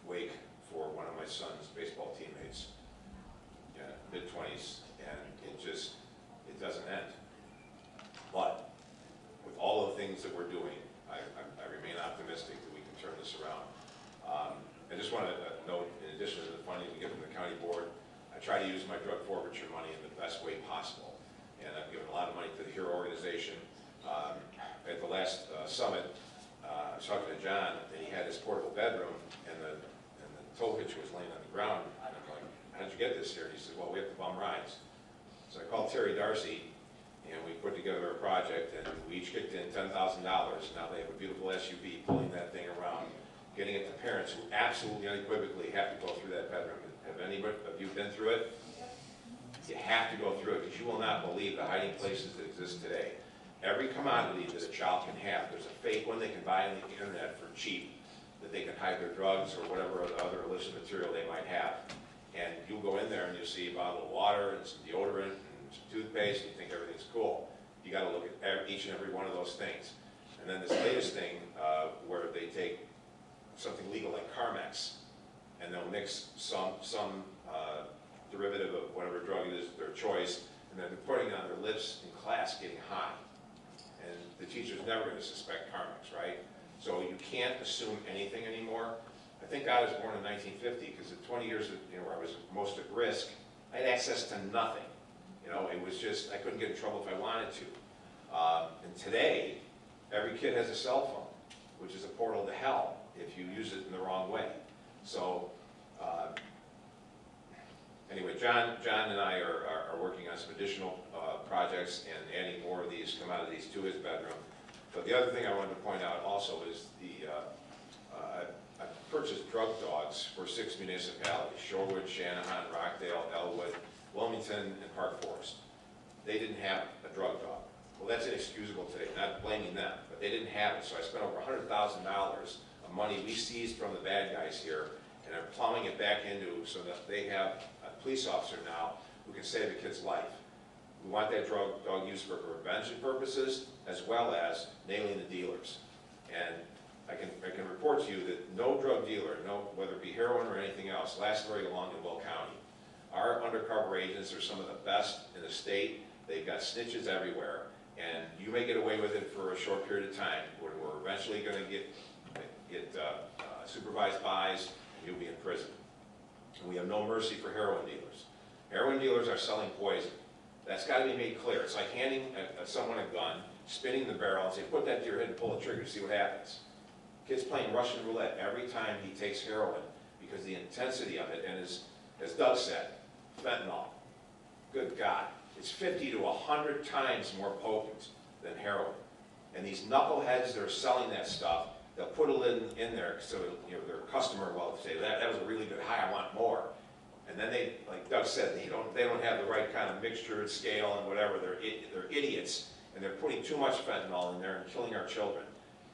J: wake for one of my son's baseball teammates, mid-20s, and it doesn't end. But with all the things that we're doing, I remain optimistic that we can turn this around. I just want to note, in addition to the funding we get from the county board, I try to use my drug forfeiture money in the best way possible. And I've given a lot of money to the HERO organization. At the last summit, I was talking to John, and he had his portable bedroom, and the tow hitch was laying on the ground. And I'm like, how'd you get this here? And he said, well, we have to bum rides. So I called Terry Darcy, and we put together a project, and we each kicked in $10,000. Now they have a beautiful SUV pulling that thing around, getting it to parents who absolutely unequivocally have to go through that bedroom. Have anybody of you been through it? You have to go through it because you will not believe the hiding places that exist today. Every commodity that a child can have, there's a fake one they can buy on the internet for cheap that they can hide their drugs or whatever other illicit material they might have. And you'll go in there and you'll see a bottle of water and some deodorant and some toothpaste, and you think everything's cool. You got to look at each and every one of those things. And then this latest thing where they take something legal like Carmex, and they'll mix some derivative of whatever drug it is of their choice, and then they're putting it on their lips in class getting high. And the teacher's never going to suspect Carmex, right? So you can't assume anything anymore. I think I was born in 1950 because at 20 years where I was most at risk, I had access to nothing. It was just, I couldn't get in trouble if I wanted to. And today, every kid has a cell phone, which is a portal to hell if you use it in the wrong way. So anyway, John and I are working on some additional projects and adding more of these commodities to his bedroom. But the other thing I wanted to point out also is I purchased drug dogs for 6 municipalities: Shorewood, Shanahan, Rockdale, Elwood, Wilmington, and Park Forest. They didn't have a drug dog. Well, that's inexcusable today, not blaming them, but they didn't have it. So I spent over $100,000 of money we seized from the bad guys here, and are plowing it back into so that they have a police officer now who can save a kid's life. We want that drug dog used for prevention purposes as well as nailing the dealers. And I can report to you that no drug dealer, whether it be heroin or anything else, lasts very long in Will County. Our undercover agents are some of the best in the state. They've got snitches everywhere. And you may get away with it for a short period of time, but we're eventually going to get supervised buys, and you'll be in prison. And we have no mercy for heroin dealers. Heroin dealers are selling poison. That's got to be made clear. It's like handing someone a gun, spinning the barrel, and say, put that to your head and pull the trigger to see what happens. Kid's playing Russian roulette every time he takes heroin because the intensity of it, and as Doug said, fentanyl, good God, it's 50 to 100 times more potent than heroin. And these knuckleheads that are selling that stuff, they'll put it in there so their customer will say, that was a really good high, I want more. And then they, like Doug said, they don't have the right kind of mixture and scale and whatever. They're idiots, and they're putting too much fentanyl in there and killing our children.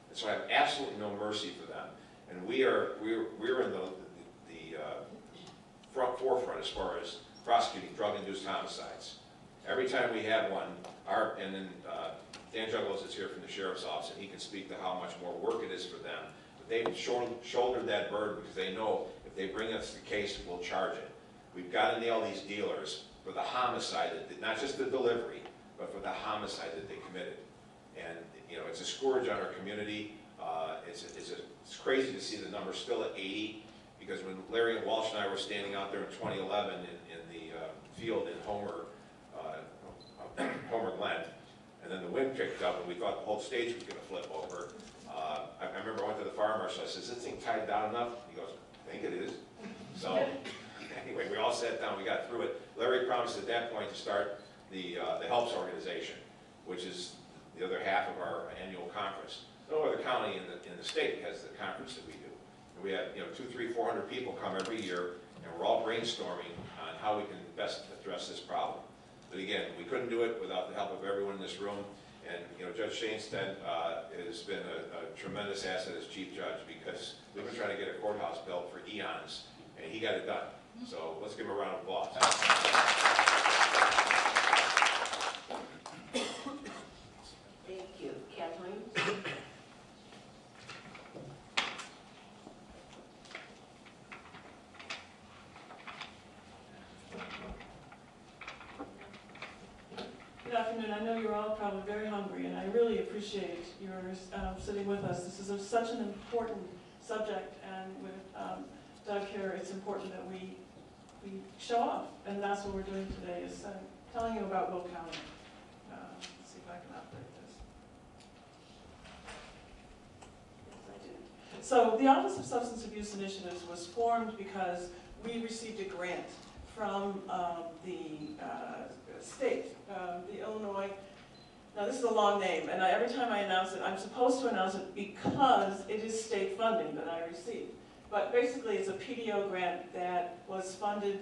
J: And so I have absolutely no mercy for them. And we're in the forefront as far as prosecuting drug-induced homicides. Every time we have one, Dan Juggalos is here from the Sheriff's Office, and he can speak to how much more work it is for them. But they've shouldered that burden because they know if they bring us the case, we'll charge it. We've got to nail these dealers for the homicide, not just the delivery, but for the homicide that they committed. And it's a scourge on our community. It's crazy to see the number still at 80, because when Larry and Walsh and I were standing out there in 2011 in the field in Homer Glen, and then the wind picked up and we thought the whole stage was going to flip over. I remember I went to the fire marshal. I said, is this thing tied down enough? He goes, I think it is. So anyway, we all sat down, we got through it. Larry promised at that point to start the HELPS organization, which is the other half of our annual conference. No other county in the state has the conference that we do. And we have 200, 300, 400 people come every year, and we're all brainstorming on how we can best address this problem. But again, we couldn't do it without the help of everyone in this room. And Judge Shainstead has been a tremendous asset as chief judge, because we've been trying to get a courthouse built for eons, and he got it done. So let's give him a round of applause.
A: Thank you. Kathleen?
G: Good afternoon. I know you're all probably very hungry, and I really appreciate your sitting with us. This is such an important subject, and with Doug here, it's important that we show off, and that's what we're doing today, is telling you about Will County. Let's see if I can operate this. Yes, I did. So the Office of Substance Abuse Initiatives was formed because we received a grant from the state, the Illinois. Now this is a long name, and every time I announce it, I'm supposed to announce it because it is state funding that I received. But basically, it's a PDO grant that was funded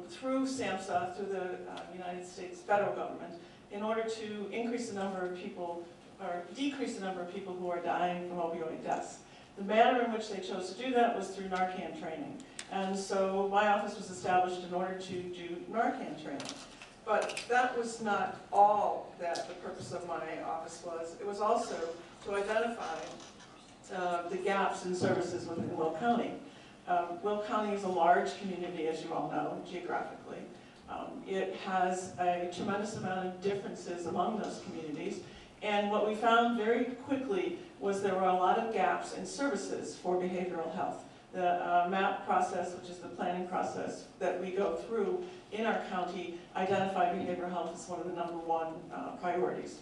G: through SAMHSA, through the United States federal government, in order to increase the number of people, or decrease the number of people who are dying from opioid deaths. The manner in which they chose to do that was through Narcan training. And so my office was established in order to do Narcan training. But that was not all that the purpose of my office was. It was also to identify the gaps in services within Will County. Will County is a large community, as you all know, geographically. It has a tremendous amount of differences among those communities. And what we found very quickly was there were a lot of gaps in services for behavioral health. The MAP process, which is the planning process that we go through in our county, identified behavioral health as one of the #1 priorities.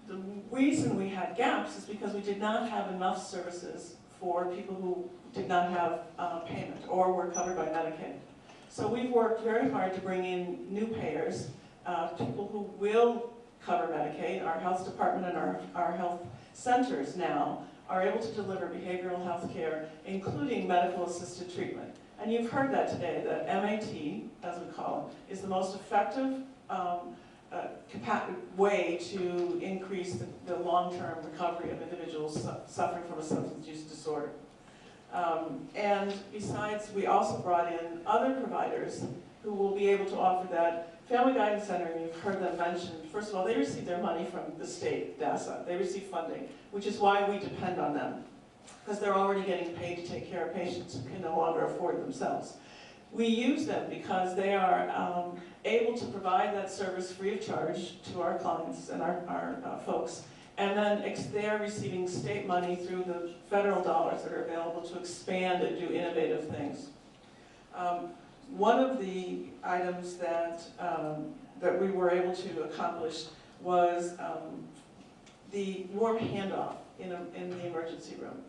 G: The reason we had gaps is because we did not have enough services for people who did not have payment or were covered by Medicaid. So we've worked very hard to bring in new payers, people who will cover Medicaid. Our health department and our health centers now are able to deliver behavioral health care, including medical assisted treatment. And you've heard that today, that MAT, as we call it, is the most effective way to increase the long-term recovery of individuals suffering from a substance use disorder. And besides, we also brought in other providers who will be able to offer that. Family Guidance Center, and you've heard them mentioned, first of all, they receive their money from the state, DASA. They receive funding, which is why we depend on them, because they're already getting paid to take care of patients who can no longer afford themselves. We use them because they are able to provide that service free of charge to our clients and our folks. And then they're receiving state money through the federal dollars that are available to expand and do innovative things. One of the items that, that we were able to accomplish was the warm handoff in the emergency room.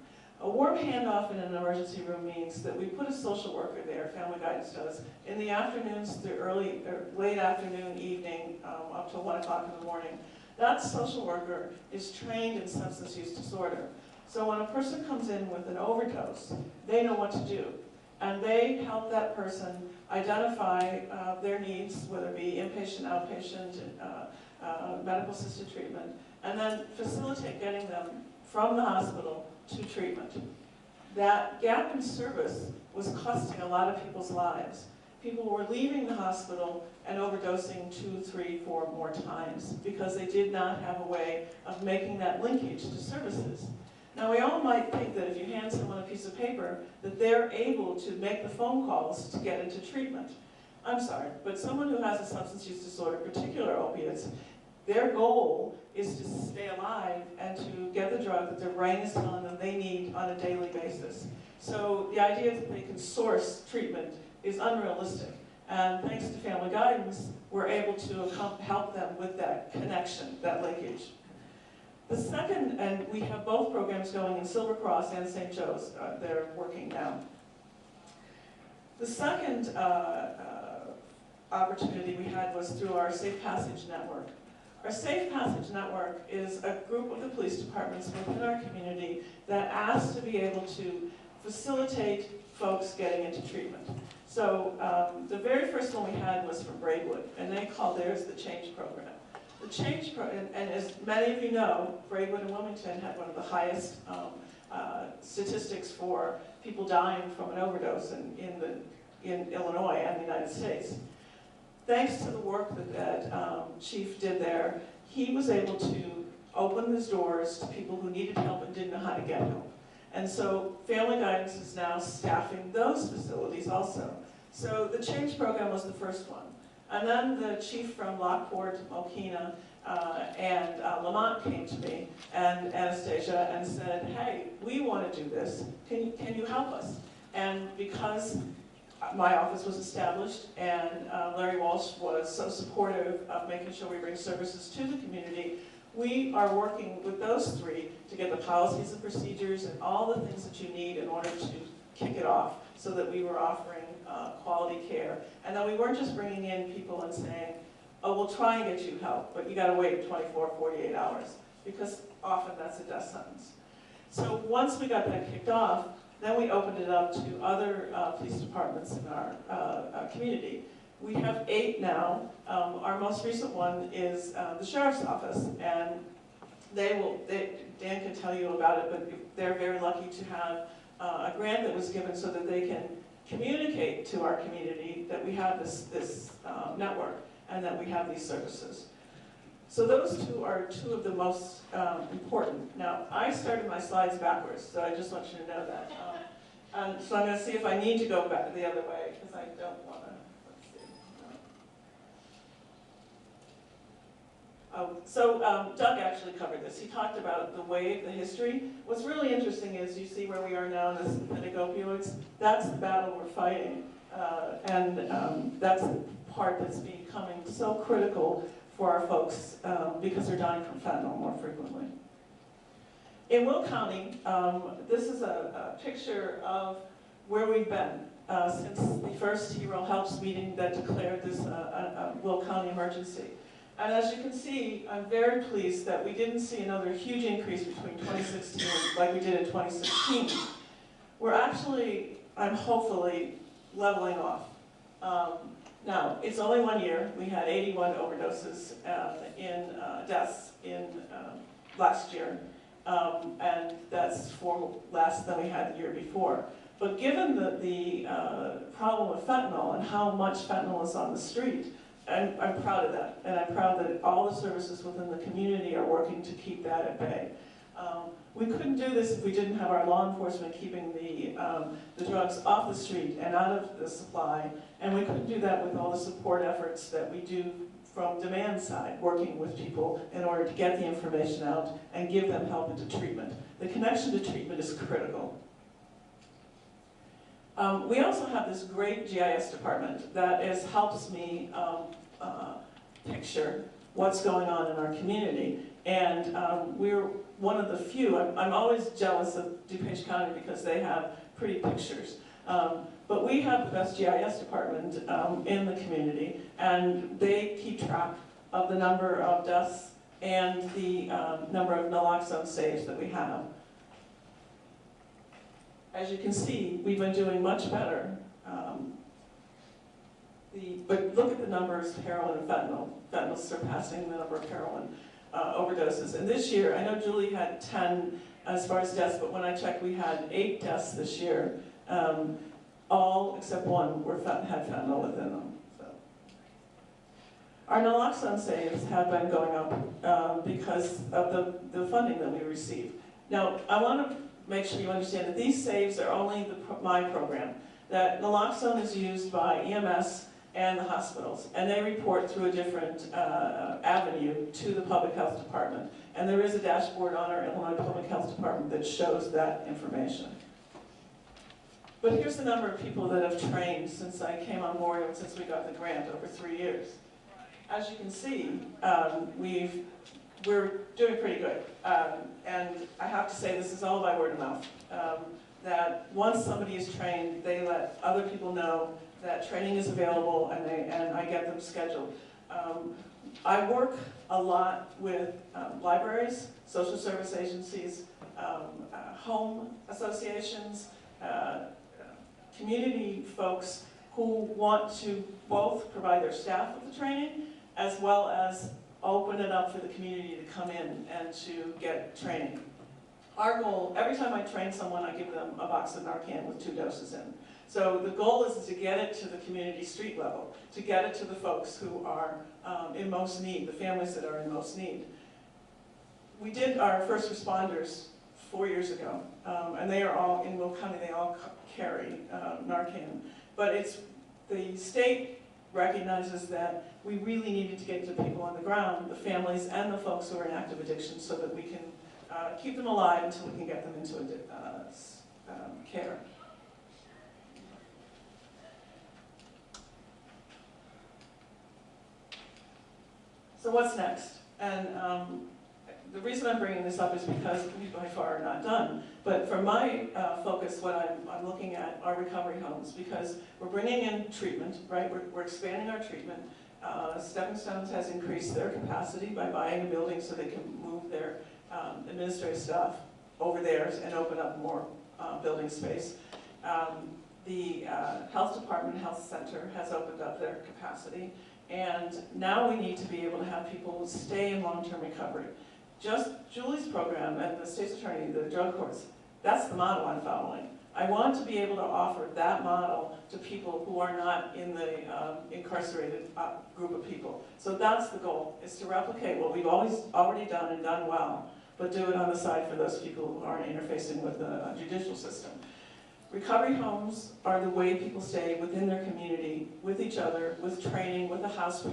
G: A warm handoff in an emergency room means that we put a social worker there, Family Guidance does, in the afternoons, the early or late afternoon, evening, up till 1 o'clock in the morning. That social worker is trained in substance use disorder. So when a person comes in with an overdose, they know what to do. And they help that person identify their needs, whether it be inpatient, outpatient, medical assisted treatment, and then facilitate getting them from the hospital to treatment. That gap in service was costing a lot of people's lives. People were leaving the hospital and overdosing 2, 3, 4 more times because they did not have a way of making that linkage to services. Now, we all might think that if you hand someone a piece of paper, that they're able to make the phone calls to get into treatment. I'm sorry, but someone who has a substance use disorder, particular opiates, their goal is to stay alive and to get the drug that their brain is telling them they need on a daily basis. So the idea that they can source treatment is unrealistic. And thanks to Family Guidance, we're able to help them with that connection, that linkage. The second, and we have both programs going in Silver Cross and St. Joe's, they're working now. The second opportunity we had was through our Safe Passage Network. Our Safe Passage Network is a group of the police departments within our community that asks to be able to facilitate folks getting into treatment. So the very first one we had was from Braidwood, and they called theirs the Change Program. The Change Program, and as many of you know, Braidwood and Wilmington had one of the highest statistics for people dying from an overdose in Illinois and the United States. Thanks to the work that Chief did there, he was able to open his doors to people who needed help and didn't know how to get help. And so Family Guidance is now staffing those facilities also. So the Change Program was the first one. And then the chief from Lockport, Mokina, and Lamont came to me, and Anastasia, and said, hey, we want to do this. Can you help us? And because my office was established, and Larry Walsh was so supportive of making sure we bring services to the community, we are working with those three to get the policies and procedures and all the things that you need in order to kick it off, so that we were offering quality care. And that we weren't just bringing in people and saying, oh, we'll try and get you help, but you gotta wait 24, 48 hours, because often that's a death sentence. So once we got that kicked off, then we opened it up to other police departments in our community. We have 8 now. Our most recent one is the Sheriff's Office, and Dan can tell you about it, but they're very lucky to have a grant that was given so that they can communicate to our community that we have this network and that we have these services. So those two are two of the most important. Now, I started my slides backwards, so I just want you to know that. So I'm going to see if I need to go back the other way, because I don't want to. Doug actually covered this. He talked about the wave, the history. What's really interesting is you see where we are now in the synthetic opioids. That's the battle we're fighting. That's the part that's becoming so critical for our folks because they're dying from fentanyl more frequently. In Will County, this is a picture of where we've been since the first Hero Helps meeting that declared this Will County emergency. And as you can see, I'm very pleased that we didn't see another huge increase between 2016 like we did in 2016. We're actually, I'm hopefully, leveling off. Now, it's only 1 year. We had 81 overdoses in deaths in last year, and that's 4 less than we had the year before. But given the problem of fentanyl and how much fentanyl is on the street, I'm proud of that, and I'm proud that all the services within the community are working to keep that at bay. We couldn't do this if we didn't have our law enforcement keeping the drugs off the street and out of the supply, and we couldn't do that with all the support efforts that we do from demand side, working with people in order to get the information out and give them help into treatment. The connection to treatment is critical. We also have this great GIS department that helps me picture what's going on in our community. And we're one of the few, I'm always jealous of DuPage County because they have pretty pictures. But we have the best GIS department in the community, and they keep track of the number of deaths and the number of naloxone saves that we have. As you can see, we've been doing much better. But look at the numbers of heroin and fentanyl. Fentanyl surpassing the number of heroin overdoses. And this year, I know Julie had 10 as far as deaths, but when I checked, we had 8 deaths this year. All except one had fentanyl within them. So. Our naloxone saves have been going up because of the funding that we receive. Now, I want to make sure you understand that these saves are only my program. That naloxone is used by EMS and the hospitals, and they report through a different avenue to the public health department. And there is a dashboard on our Illinois Public Health Department that shows that information. But here's the number of people that have trained since I came on board and since we got the grant over 3 years. As you can see, we're doing pretty good. And I have to say, this is all by word of mouth. That once somebody is trained, they let other people know that training is available, and I get them scheduled. I work a lot with libraries, social service agencies, home associations, community folks who want to both provide their staff with the training as well as open it up for the community to come in and to get training. Our goal, every time I train someone, I give them a box of Narcan with 2 doses in. So the goal is to get it to the community street level, to get it to the folks who are in most need, the families that are in most need. We did our first responders 4 years ago, and they are all in Will County, they all carry Narcan. But the state recognizes that we really needed to get to people on the ground, the families and the folks who are in active addiction, so that we can keep them alive until we can get them into care. So what's next? And the reason I'm bringing this up is because we by far are not done. But for my focus, what I'm looking at are recovery homes, because we're bringing in treatment, right? We're expanding our treatment. Stepping Stones has increased their capacity by buying a building so they can move their administrative staff over there and open up more building space. The health department, health center has opened up their capacity. And now we need to be able to have people stay in long-term recovery. Just Julie's program and the state's attorney, the drug courts, that's the model I'm following. I want to be able to offer that model to people who are not in the incarcerated group of people. So that's the goal, is to replicate what we've already done and done well, but do it on the side for those people who aren't interfacing with the judicial system. Recovery homes are the way people stay within their community, with each other, with training, with a house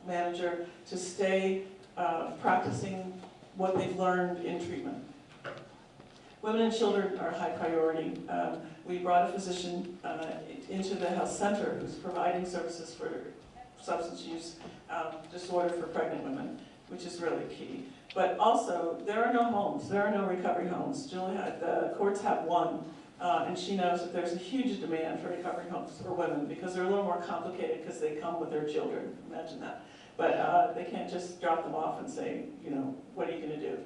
G: manager, to stay practicing what they've learned in treatment. Women and children are a high priority. We brought a physician into the health center who's providing services for substance use disorder for pregnant women, which is really key. But also, there are no homes, there are no recovery homes. The courts have one. And she knows that there's a huge demand for recovery homes for women because they're a little more complicated because they come with their children, imagine that. But they can't just drop them off and say, you know, what are you going to do?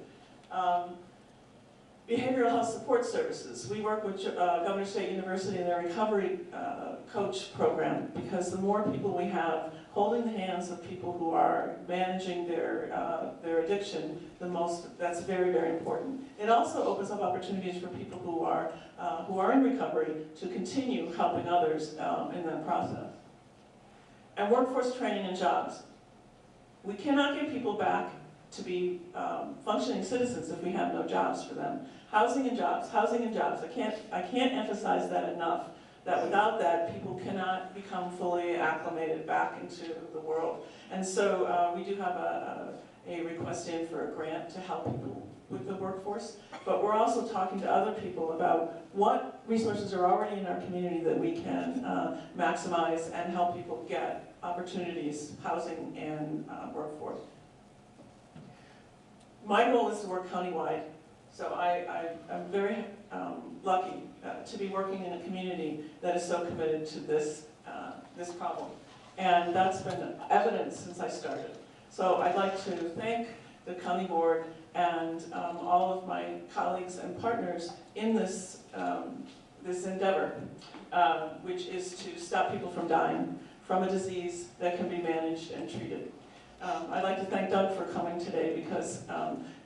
G: Behavioral health support services. We work with Governor State University and their recovery coach program, because the more people we have holding the hands of people who are managing their addiction, that's very, very important. It also opens up opportunities for people who are in recovery to continue helping others in that process. And workforce training and jobs. We cannot get people back to be functioning citizens if we have no jobs for them. Housing and jobs, housing and jobs. I can't emphasize that enough, that without that, people cannot become fully acclimated back into the world. And so we do have a request in for a grant to help people with the workforce, but we're also talking to other people about what resources are already in our community that we can maximize and help people get opportunities, housing, and workforce. My goal is to work countywide, so I'm very lucky to be working in a community that is so committed to this problem. And that's been evident since I started. So I'd like to thank the county board and all of my colleagues and partners in this, this endeavor, which is to stop people from dying from a disease that can be managed and treated. I'd like to thank Doug for coming today because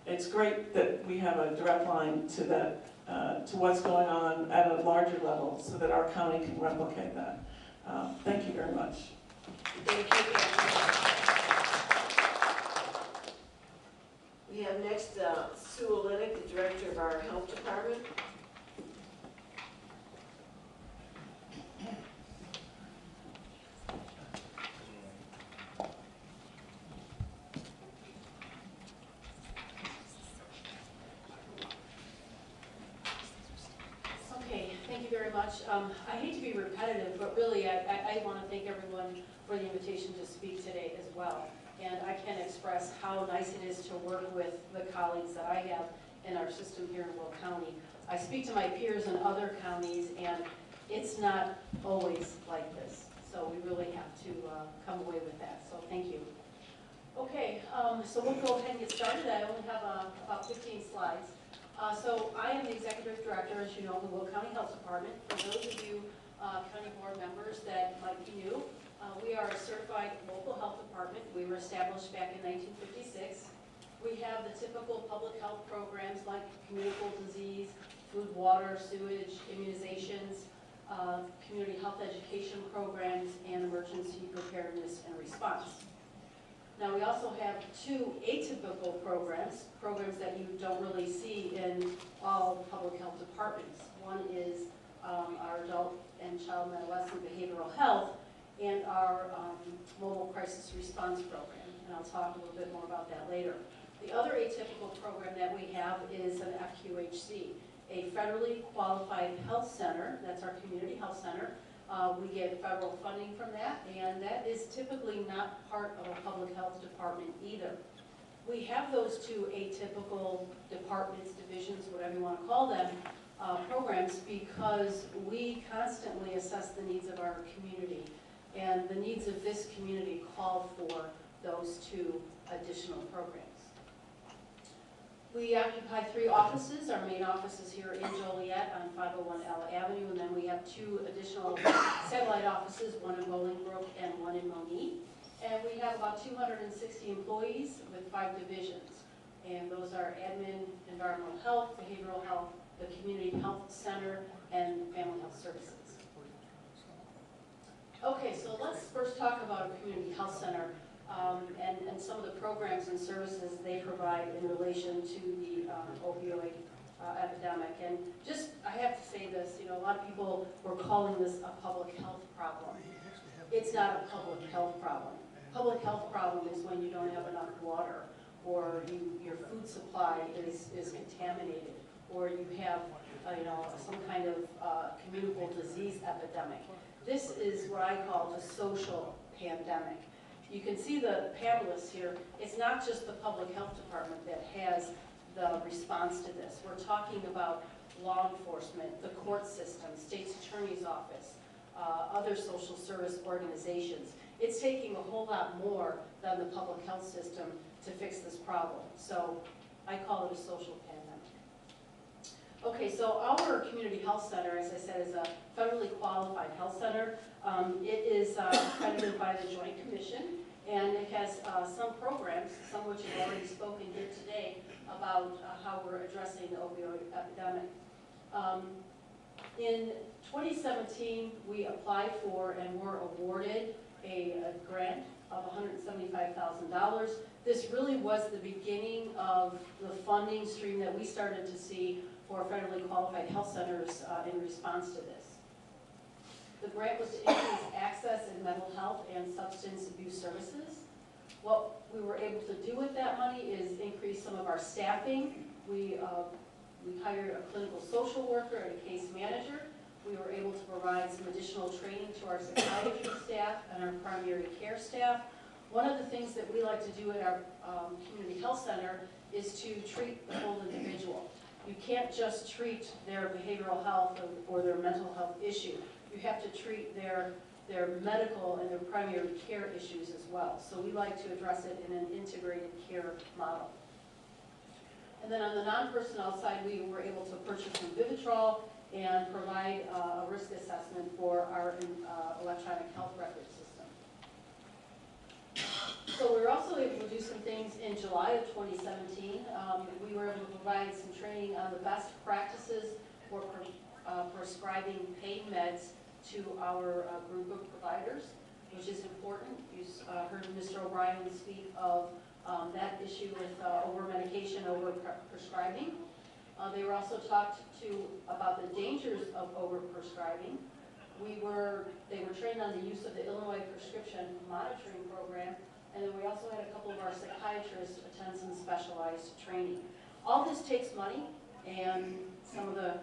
G: it's great that we have a direct line to that, to what's going on at a larger level so that our county can replicate that. Thank you very much.
A: Thank you. We have next Sue Olenek, the director of our health department.
K: Okay, thank you very much. I hate to be repetitive, but really I want to thank everyone for the invitation to speak today as well. And I can express how nice it is to work with the colleagues that I have in our system here in Will County. I speak to my peers in other counties, and it's not always like this. So we really have to come away with that. So thank you. Okay, so we'll go ahead and get started. I only have about 15 slides. So I am the executive director, as you know, of the Will County Health Department. For those of you county board members that might be new, we are a certified local health department. We were established back in 1956. We have the typical public health programs like communicable disease, food, water, sewage, immunizations, community health education programs, and emergency preparedness and response. Now we also have two atypical programs that you don't really see in all public health departments. One is our adult and child and adolescent behavioral health, and our mobile crisis response program, and I'll talk a little bit more about that later. The other atypical program that we have is an FQHC, a federally qualified health center. That's our community health center. We get federal funding from that, and that is typically not part of a public health department either. We have those two atypical departments, divisions, whatever you want to call them, programs, because we constantly assess the needs of our community. And the needs of this community call for those two additional programs. We occupy 3 offices. Our main office is here in Joliet on 501L Avenue, and then we have 2 additional satellite offices, one in Bolingbrook and one in Monee. And we have about 260 employees with 5 divisions. And those are admin, environmental health, behavioral health, the community health center, and family health services. Okay, so let's first talk about a community health center and some of the programs and services they provide in relation to the opioid epidemic. And just, I have to say this, you know, a lot of people were calling this a public health problem. It's not a public health problem. Public health problem is when you don't have enough water, or your food supply is contaminated, or you have you know, some kind of communicable disease epidemic. This is what I call the social pandemic. You can see the panelists here. It's not just the public health department that has the response to this. We're talking about law enforcement, the court system, state's attorney's office, other social service organizations. It's taking a whole lot more than the public health system to fix this problem. So I call it a social pandemic. Okay, so our community health center, as I said, is a federally qualified health center. It is accredited by the Joint Commission, and it has some programs, some of which have already spoken here today, about how we're addressing the opioid epidemic. In 2017, we applied for and were awarded a grant of $175,000. This really was the beginning of the funding stream that we started to see for federally qualified health centers in response to this. The grant was to increase access in mental health and substance abuse services. What we were able to do with that money is increase some of our staffing. We hired a clinical social worker and a case manager. We were able to provide some additional training to our psychiatry staff and our primary care staff. One of the things that we like to do at our community health center is to treat the whole individual. You can't just treat their behavioral health or their mental health issue. You have to treat their medical and their primary care issues as well. So we like to address it in an integrated care model. And then on the non-personnel side, we were able to purchase some Vivitrol and provide a risk assessment for our electronic health record system. So we were also able to do some things in July of 2017. We were able to provide some training on the best practices for prescribing pain meds to our group of providers, which is important. You heard Mr. O'Brien speak of that issue with over-medication, over-prescribing. They were also talked to about the dangers of over-prescribing. They were trained on the use of the Illinois Prescription Monitoring Program, and then we also had a couple of our psychiatrists attend some specialized training. All this takes money, and some of the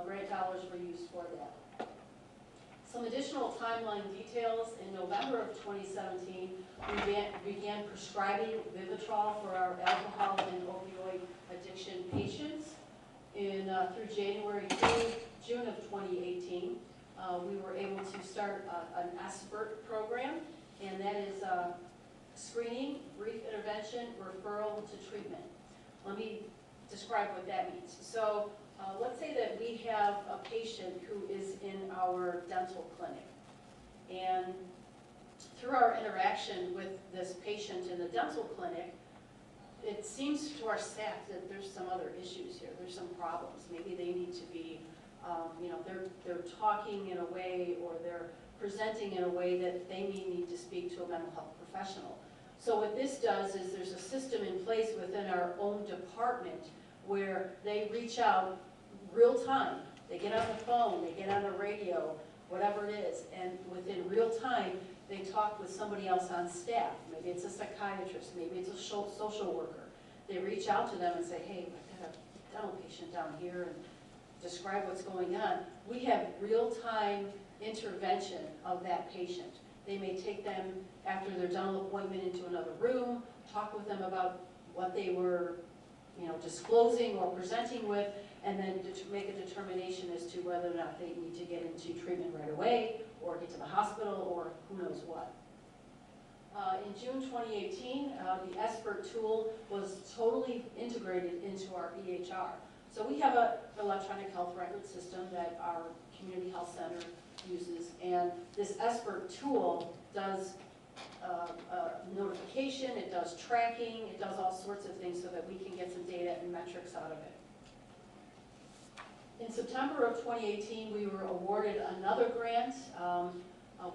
K: grant dollars were used for that. Some additional timeline details. In November of 2017, we began prescribing Vivitrol for our alcohol and opioid addiction patients. Through January through June of 2018, we were able to start an SBIRT program, and that is screening, brief intervention, referral to treatment. Let me describe what that means. So let's say that we have a patient who is in our dental clinic, and through our interaction with this patient in the dental clinic, it seems to our staff that there's some other issues here. There's some problems. Maybe they need to be, they're talking in a way, or they're presenting in a way that they may need to speak to a mental health professional. So what this does is there's a system in place within our own department where they reach out real time. They get on the phone, they get on the radio, whatever it is, and within real time, they talk with somebody else on staff. Maybe it's a psychiatrist, maybe it's a social worker. They reach out to them and say, hey, I've got a dental patient down here, and describe what's going on. We have real-time intervention of that patient. They may take them after their dental appointment into another room, talk with them about what they were disclosing or presenting with, and then make a determination as to whether or not they need to get into treatment right away, or get to the hospital, or who knows what. In June 2018, the SBIRT tool was totally integrated into our EHR. So we have an electronic health record system that our community health center uses, and this SBIRT tool does notification, it does tracking, it does all sorts of things so that we can get some data and metrics out of it. In September of 2018, we were awarded another grant.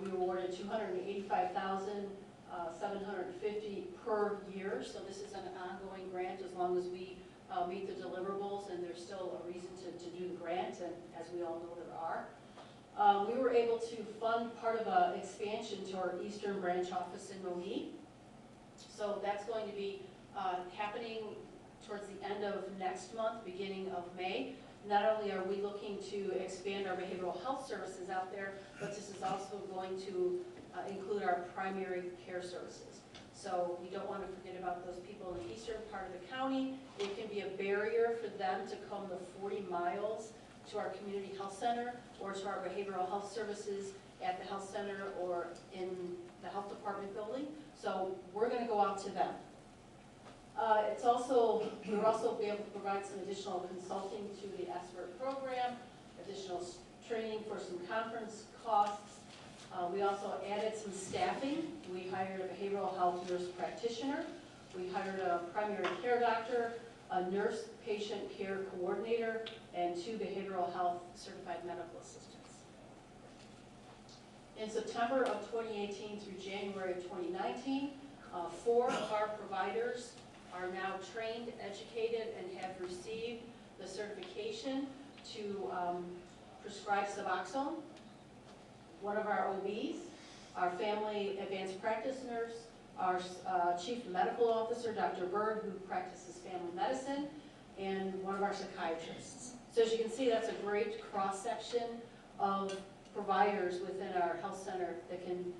K: We were awarded $285,750 per year, so this is an ongoing grant as long as we meet the deliverables, and there's still a reason to do the grant, and as we all know there are. We were able to fund part of an expansion to our Eastern Branch office in Mohegan. So that's going to be happening towards the end of next month, beginning of May. Not only are we looking to expand our behavioral health services out there, but this is also going to include our primary care services. So we don't want to forget about those people in the eastern part of the county. It can be a barrier for them to come the 40 miles to our community health center or to our behavioral health services at the health center or in the health department building. So we're going to go out to them. We'll also be able to provide some additional consulting to the SBIRT program, additional training for some conference costs. We also added some staffing. We hired a behavioral health nurse practitioner. We hired a primary care doctor, a nurse patient care coordinator, and 2 behavioral health certified medical assistants. In September of 2018 through January of 2019, 4 of our providers are now trained, educated, and have received the certification to prescribe Suboxone. One of our OBs, our family advanced practice nurse, our Chief Medical Officer, Dr. Berg, who practices family medicine, and one of our psychiatrists. So as you can see, that's a great cross-section of providers within our health center that can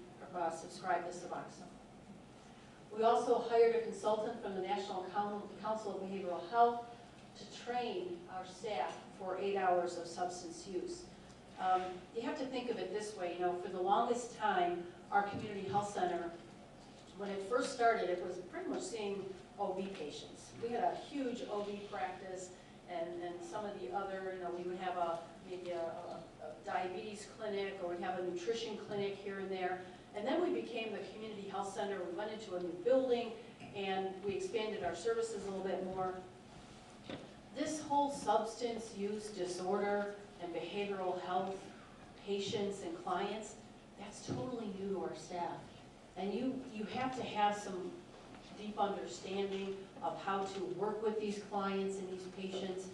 K: subscribe to Suboxone. We also hired a consultant from the National Council of Behavioral Health to train our staff for 8 hours of substance use. You have to think of it this way, you know, for the longest time, our community health center, when it first started, it was pretty much seeing OB patients. We had a huge OB practice, and some of the other, you know, we would have maybe a diabetes clinic, or we'd have a nutrition clinic here and there. And then we became the community health center. We went into a new building, and we expanded our services a little bit more. This whole substance use disorder and behavioral health patients and clients, that's totally new to our staff. And you have to have some deep understanding of how to work with these clients and these patients.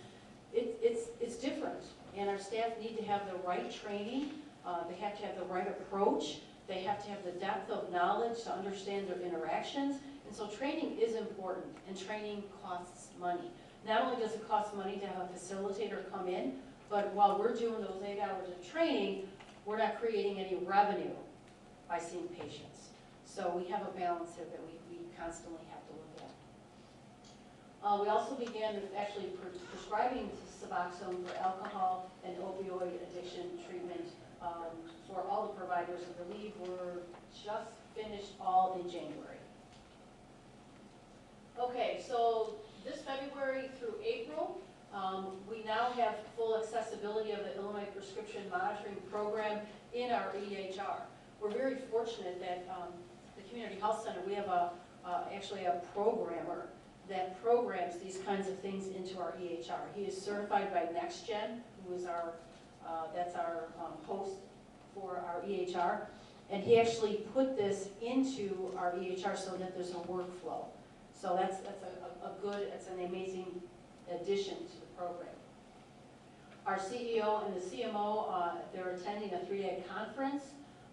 K: It's different, and our staff need to have the right training. They have to have the right approach. They have to have the depth of knowledge to understand their interactions. And so training is important, and training costs money. Not only does it cost money to have a facilitator come in, but while we're doing those 8 hours of training, we're not creating any revenue by seeing patients. So we have a balance here that we constantly have to look at. We also began actually prescribing Suboxone for alcohol and opioid addiction treatment for all the providers. I believe we're just finished all in January. Okay, so this February through April, we now have full accessibility of the Illinois Prescription Monitoring Program in our EHR. We're very fortunate that the Community Health Center, we have actually a programmer that programs these kinds of things into our EHR. He is certified by NextGen, who is our, that's our host for our EHR. And he actually put this into our EHR so that there's a workflow. So that's it's an amazing addition to the program. Our CEO and the CMO, they're attending a 3-day conference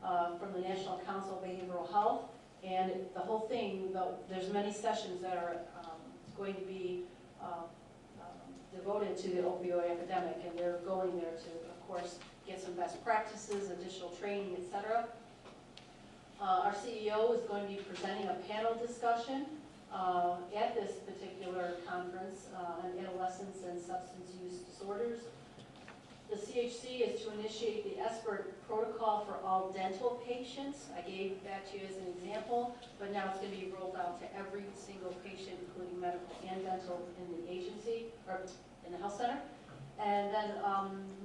K: from the National Council of Behavioral Health. And the whole thing, there's many sessions that are going to be devoted to the opioid epidemic, and they're going there to, of course, get some best practices, additional training, etc. Our CEO is going to be presenting a panel discussion at this particular conference on adolescence and substance use disorders. The CHC is to initiate the SBIRT protocol for all dental patients. I gave that to you as an example, but now it's going to be rolled out to every single patient, including medical and dental, in the agency, or in the health center. And then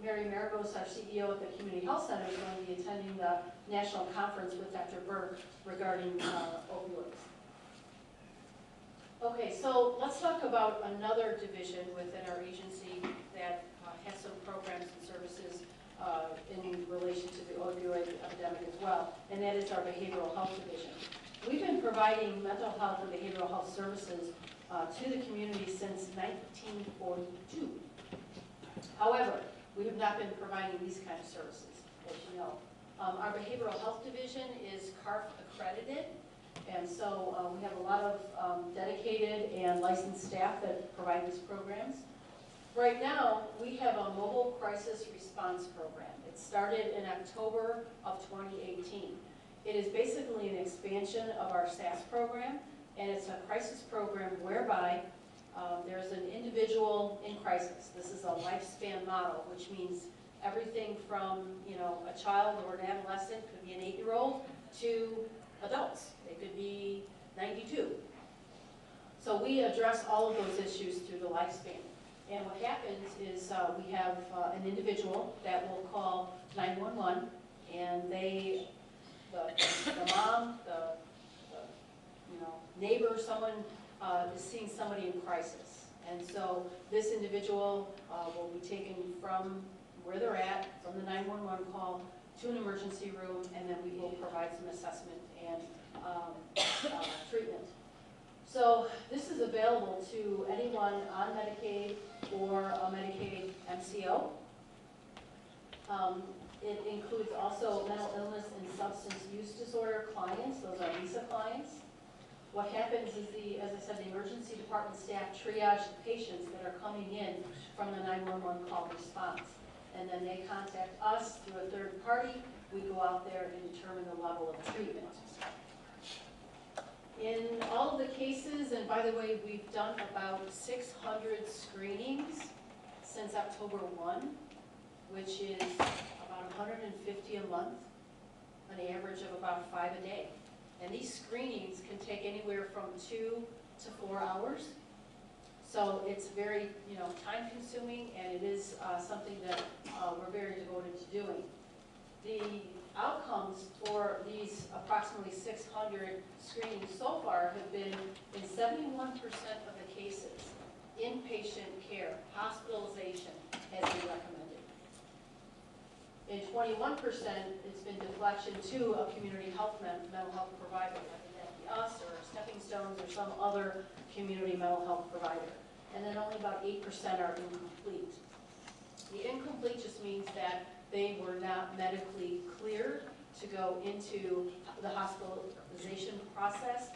K: Mary Maragos, our CEO at the Community Health Center, is going to be attending the national conference with Dr. Berg regarding opioids. Okay, so let's talk about another division within our agency that has some programs and services in relation to the opioid epidemic as well, and that is our behavioral health division. We've been providing mental health and behavioral health services to the community since 1942. However, we have not been providing these kind of services, as you know. Our behavioral health division is CARF accredited, and so we have a lot of dedicated and licensed staff that provide these programs. Right now, we have a mobile crisis response program. It started in October of 2018. It is basically an expansion of our SAS program, and it's a crisis program whereby there's an individual in crisis. This is a lifespan model, which means everything from, you know, a child or an adolescent, could be an 8-year-old, to adults. They could be 92. So we address all of those issues through the lifespan. And what happens is we have an individual that will call 911, and the mom, the neighbor, someone is seeing somebody in crisis. And so this individual will be taken from where they're at, from the 911 call, to an emergency room, and then we will provide some assessment and treatment. So this is available to anyone on Medicaid or a Medicaid MCO. It includes also mental illness and substance use disorder clients. Those are LISA clients. what happens is as I said, the emergency department staff triage the patients that are coming in from the 911 call response. And then they contact us through a third party. We go out there and determine the level of treatment. In all of the cases, and by the way, we've done about 600 screenings since October 1, which is about 150 a month, an average of about 5 a day. And these screenings can take anywhere from 2 to 4 hours. So it's very, time consuming, and it is something that we're very devoted to doing. The outcomes for these approximately 600 screenings so far have been in 71% of the cases, inpatient care, hospitalization has been recommended. In 21%, it's been deflection to a community health mental health provider, whether that be us or Stepping Stones or some other community mental health provider. And then only about 8% are incomplete. The incomplete just means that they were not medically cleared to go into the hospitalization process.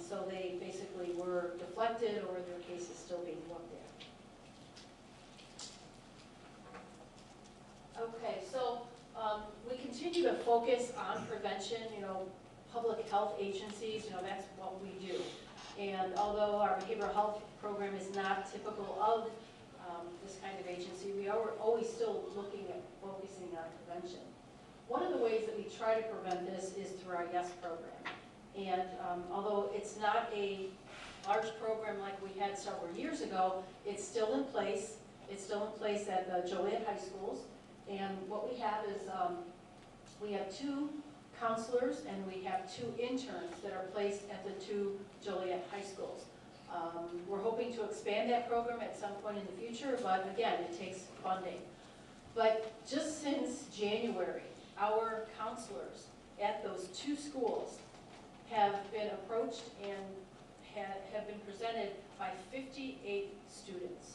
K: So they basically were deflected, or their case is still being looked at. Okay, so we continue to focus on prevention. Public health agencies, that's what we do. And although our behavioral health program is not typical of this kind of agency, we are always still looking at focusing on prevention. One of the ways that we try to prevent this is through our YES program. And although it's not a large program like we had several years ago, it's still in place. It's still in place at the Joliet High Schools. And what we have is we have 2 counselors and we have 2 interns that are placed at the 2 Joliet High Schools. We're hoping to expand that program at some point in the future, but again, it takes funding. But just since January, our counselors at those 2 schools have been approached and have been presented by 58 students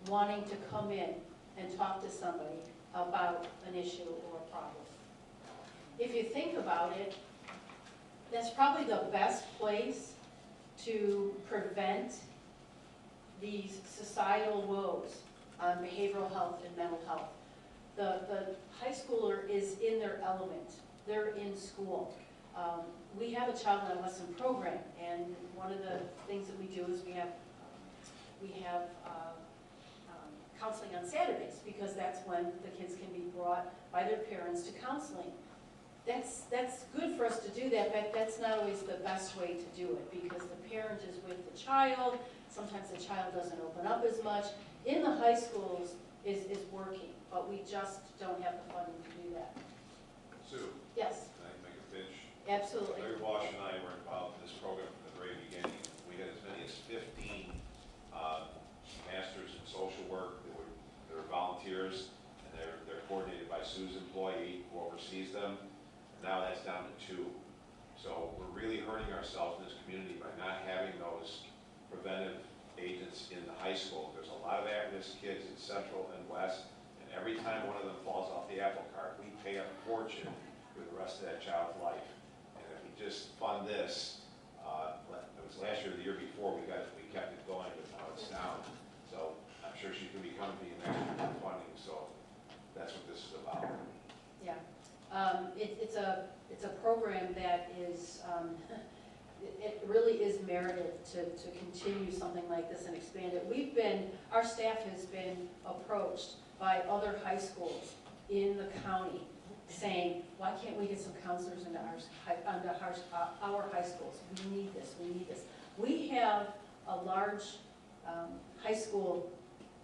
K: wanting to come in and talk to somebody about an issue or a problem. If you think about it, that's probably the best place to prevent these societal woes on behavioral health and mental health. The high schooler is in their element. They're in school. We have a child and adolescent program, and one of the things that we do is we have counseling on Saturdays, because that's when the kids can be brought by their parents to counseling. That's good for us to do that, but that's not always the best way to do it, because the parent is with the child. Sometimes the child doesn't open up as much. In the high schools is working, but we just don't have the funding to do that.
J: Sue,
K: Yes,
J: can I make a pitch?
K: absolutely.
J: Larry Walsh and I were involved in this program from the very beginning. We had as many as 15 masters in social work that were volunteers, and they're coordinated by Sue's employee who oversees them. And now that's down to 2. So we're really hurting ourselves in this community by not having those preventive agents in the high school. There's a lot of at-risk kids in Central and West, and every time one of them falls off the apple cart, we pay a fortune for the rest of that child's life. And if we just fund this, it was last year or the year before, we kept it going, but now it's down. So I'm sure she's going to be coming to you next year for funding, so that's what this is about.
K: Yeah. It's a program that is, it really is merited to continue something like this and expand it. Our staff has been approached by other high schools in the county saying, why can't we get some counselors into our high schools? We need this, we need this. We have a large high school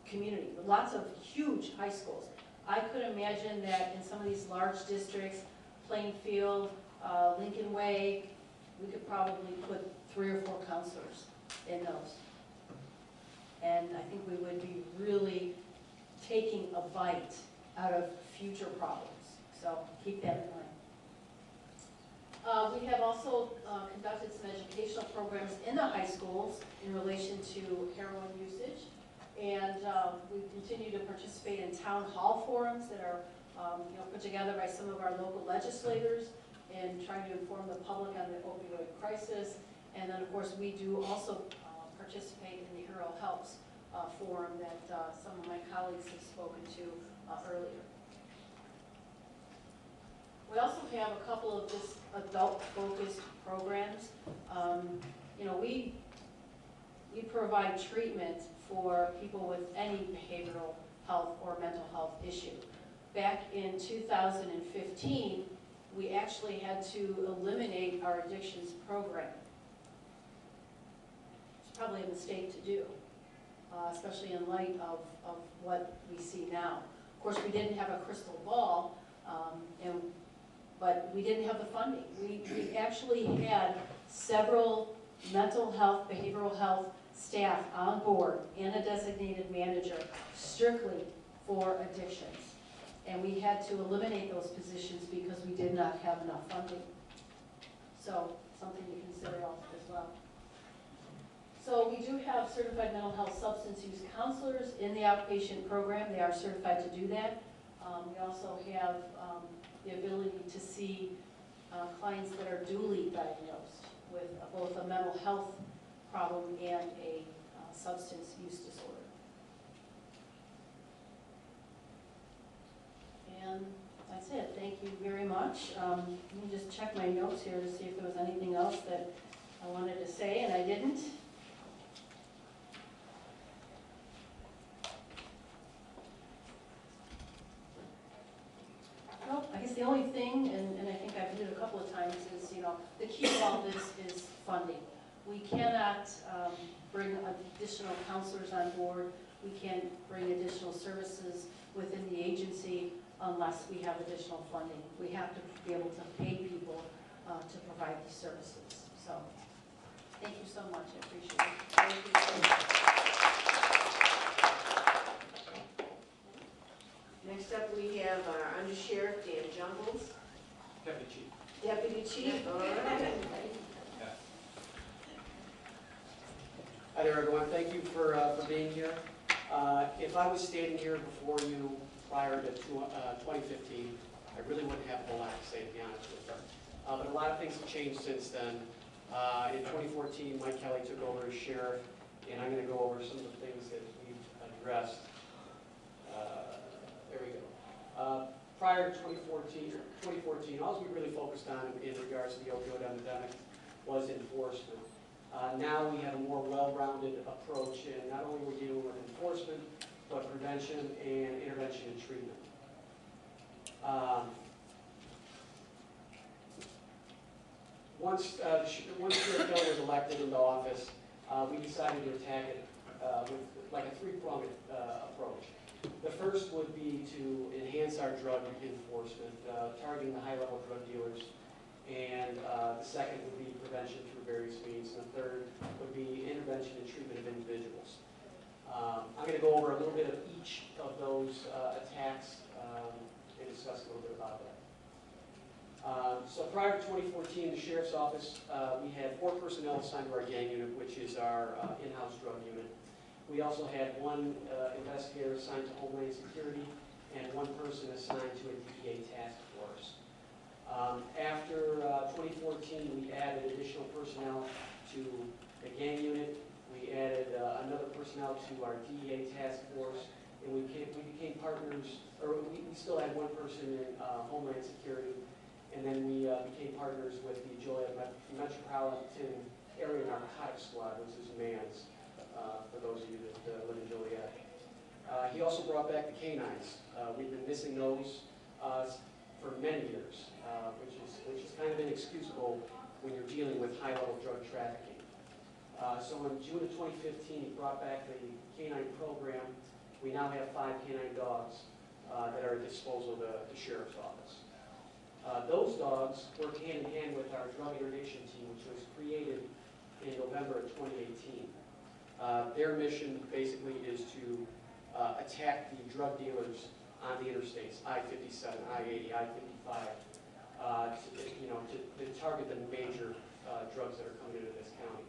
K: community, lots of huge high schools. I could imagine that in some of these large districts, Plainfield, Lincoln Way, we could probably put 3 or 4 counselors in those. And I think we would be really taking a bite out of future problems. So keep that in mind. We have also conducted some educational programs in the high schools in relation to heroin usage. And we continue to participate in town hall forums that are put together by some of our local legislators in trying to inform the public on the opioid crisis. And then, of course, we do also participate in the Hero Helps forum that some of my colleagues have spoken to earlier. We also have a couple of just adult-focused programs. You know, we provide treatment for people with any behavioral health or mental health issue. Back in 2015, we actually had to eliminate our addictions program. It's probably a mistake to do, especially in light of what we see now. Of course, we didn't have a crystal ball, but we didn't have the funding. We actually had several mental health, behavioral health staff on board and a designated manager strictly for addictions. And we had to eliminate those positions because we did not have enough funding. So something to consider as well. So we do have certified mental health substance use counselors in the outpatient program. They are certified to do that. We also have the ability to see clients that are duly diagnosed with both a mental health problem and a substance use disorder. And that's it. Thank you very much. Let me just check my notes here to see if there was anything else that I wanted to say and I didn't. Well, I guess the only thing, and I think I've hit it a couple of times, is, you know, the key to all this is funding. We cannot bring additional counselors on board. We can't bring additional services within the agency unless we have additional funding. We have to be able to pay people to provide these services. So, thank you so much. I appreciate it. Thank you so much.
A: Next up, we have our Undersheriff, Dan Jungles.
C: Deputy Chief.
A: Deputy Chief, all right.
L: Hi there, everyone. Thank you for being here. If I was standing here before you prior to 2015, I really wouldn't have a whole lot to say, to be honest with you. But a lot of things have changed since then. In 2014, Mike Kelly took over as sheriff, and I'm going to go over some of the things that we've addressed. There we go. Prior to 2014, all we really focused on in regards to the opioid epidemic was enforcement. Now we have a more well-rounded approach, and not only we're dealing with enforcement, but prevention and intervention and treatment. Once Sheriff Kelly was elected into office, we decided to attack it with like a three-pronged approach. The first would be to enhance our drug enforcement, targeting the high-level drug dealers. And the second would be prevention through various means. And the third would be intervention and treatment of individuals. I'm going to go over a little bit of each of those attacks and discuss a little bit about that. So prior to 2014, the Sheriff's Office, we had 4 personnel assigned to our gang unit, which is our in-house drug unit. We also had 1 investigator assigned to Homeland Security and 1 person assigned to a DEA task force. After 2014, we added additional personnel to the gang unit. We added another personnel to our DEA task force, and we became partners, or we still had 1 person in Homeland Security, and then we became partners with the Joliet Metropolitan Area Narcotics Squad, which is MANS, for those of you that live in Joliet. He also brought back the canines. We've been missing those for many years, which is kind of inexcusable when you're dealing with high-level drug trafficking. So in June of 2015, he brought back the canine program. We now have 5 canine dogs that are at the disposal of the Sheriff's Office. Those dogs work hand in hand with our drug interdiction team, which was created in November of 2018. Their mission basically is to attack the drug dealers on the interstates, I-57, I-80, I-55, to target the major drugs that are coming into this county.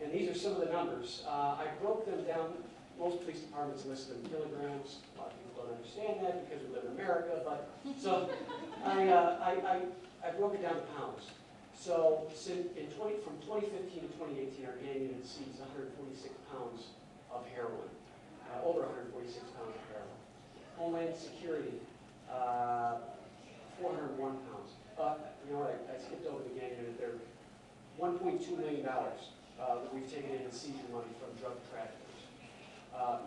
L: And these are some of the numbers. I broke them down. Most police departments list them in kilograms. A lot of people don't understand that because we live in America, but so I broke it down to pounds. So from 2015 to 2018, our gang unit seized 146 pounds of heroin, over 146 pounds of heroin. Homeland Security, 401 pounds. You know what, I skipped over the gang unit there. $1.2 million that we've taken in seizure money from drug traffickers.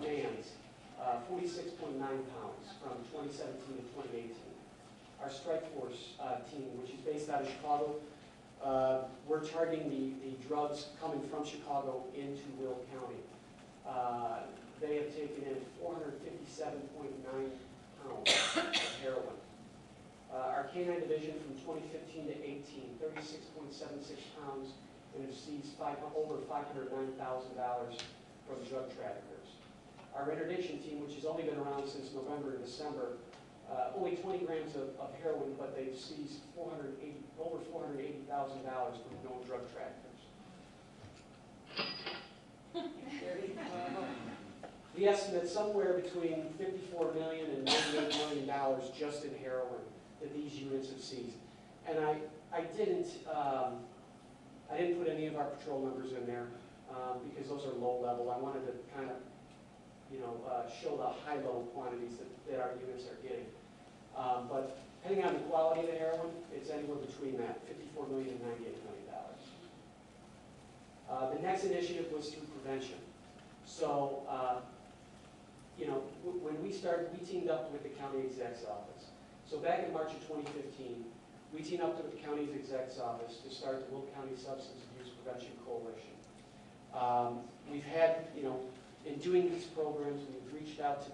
L: Mans, 46.9 pounds from 2017 to 2018. Our strike force team, which is based out of Chicago, we're targeting the drugs coming from Chicago into Will County. They have taken in 457.9 pounds of heroin. Our K-9 division from 2015 to 18, 36.76 pounds, and have seized over $509,000 from drug traffickers. Our interdiction team, which has only been around since November and December, only 20 grams of heroin, but they've seized over $480,000 from known drug traffickers. The estimate somewhere between $54 million and $98 million just in heroin that these units have seized. And I didn't put any of our patrol numbers in there because those are low level. I wanted to kind of, show the high-level quantities that our units are getting. But depending on the quality of the heroin, it's anywhere between that, $54 million and $98 million. The next initiative was through prevention. So, when we started, we teamed up with the county exec's office. So back in March of 2015, we teamed up with the county exec's office to start the Will County Substance Abuse Prevention Coalition. We've had, in doing these programs, we've reached out to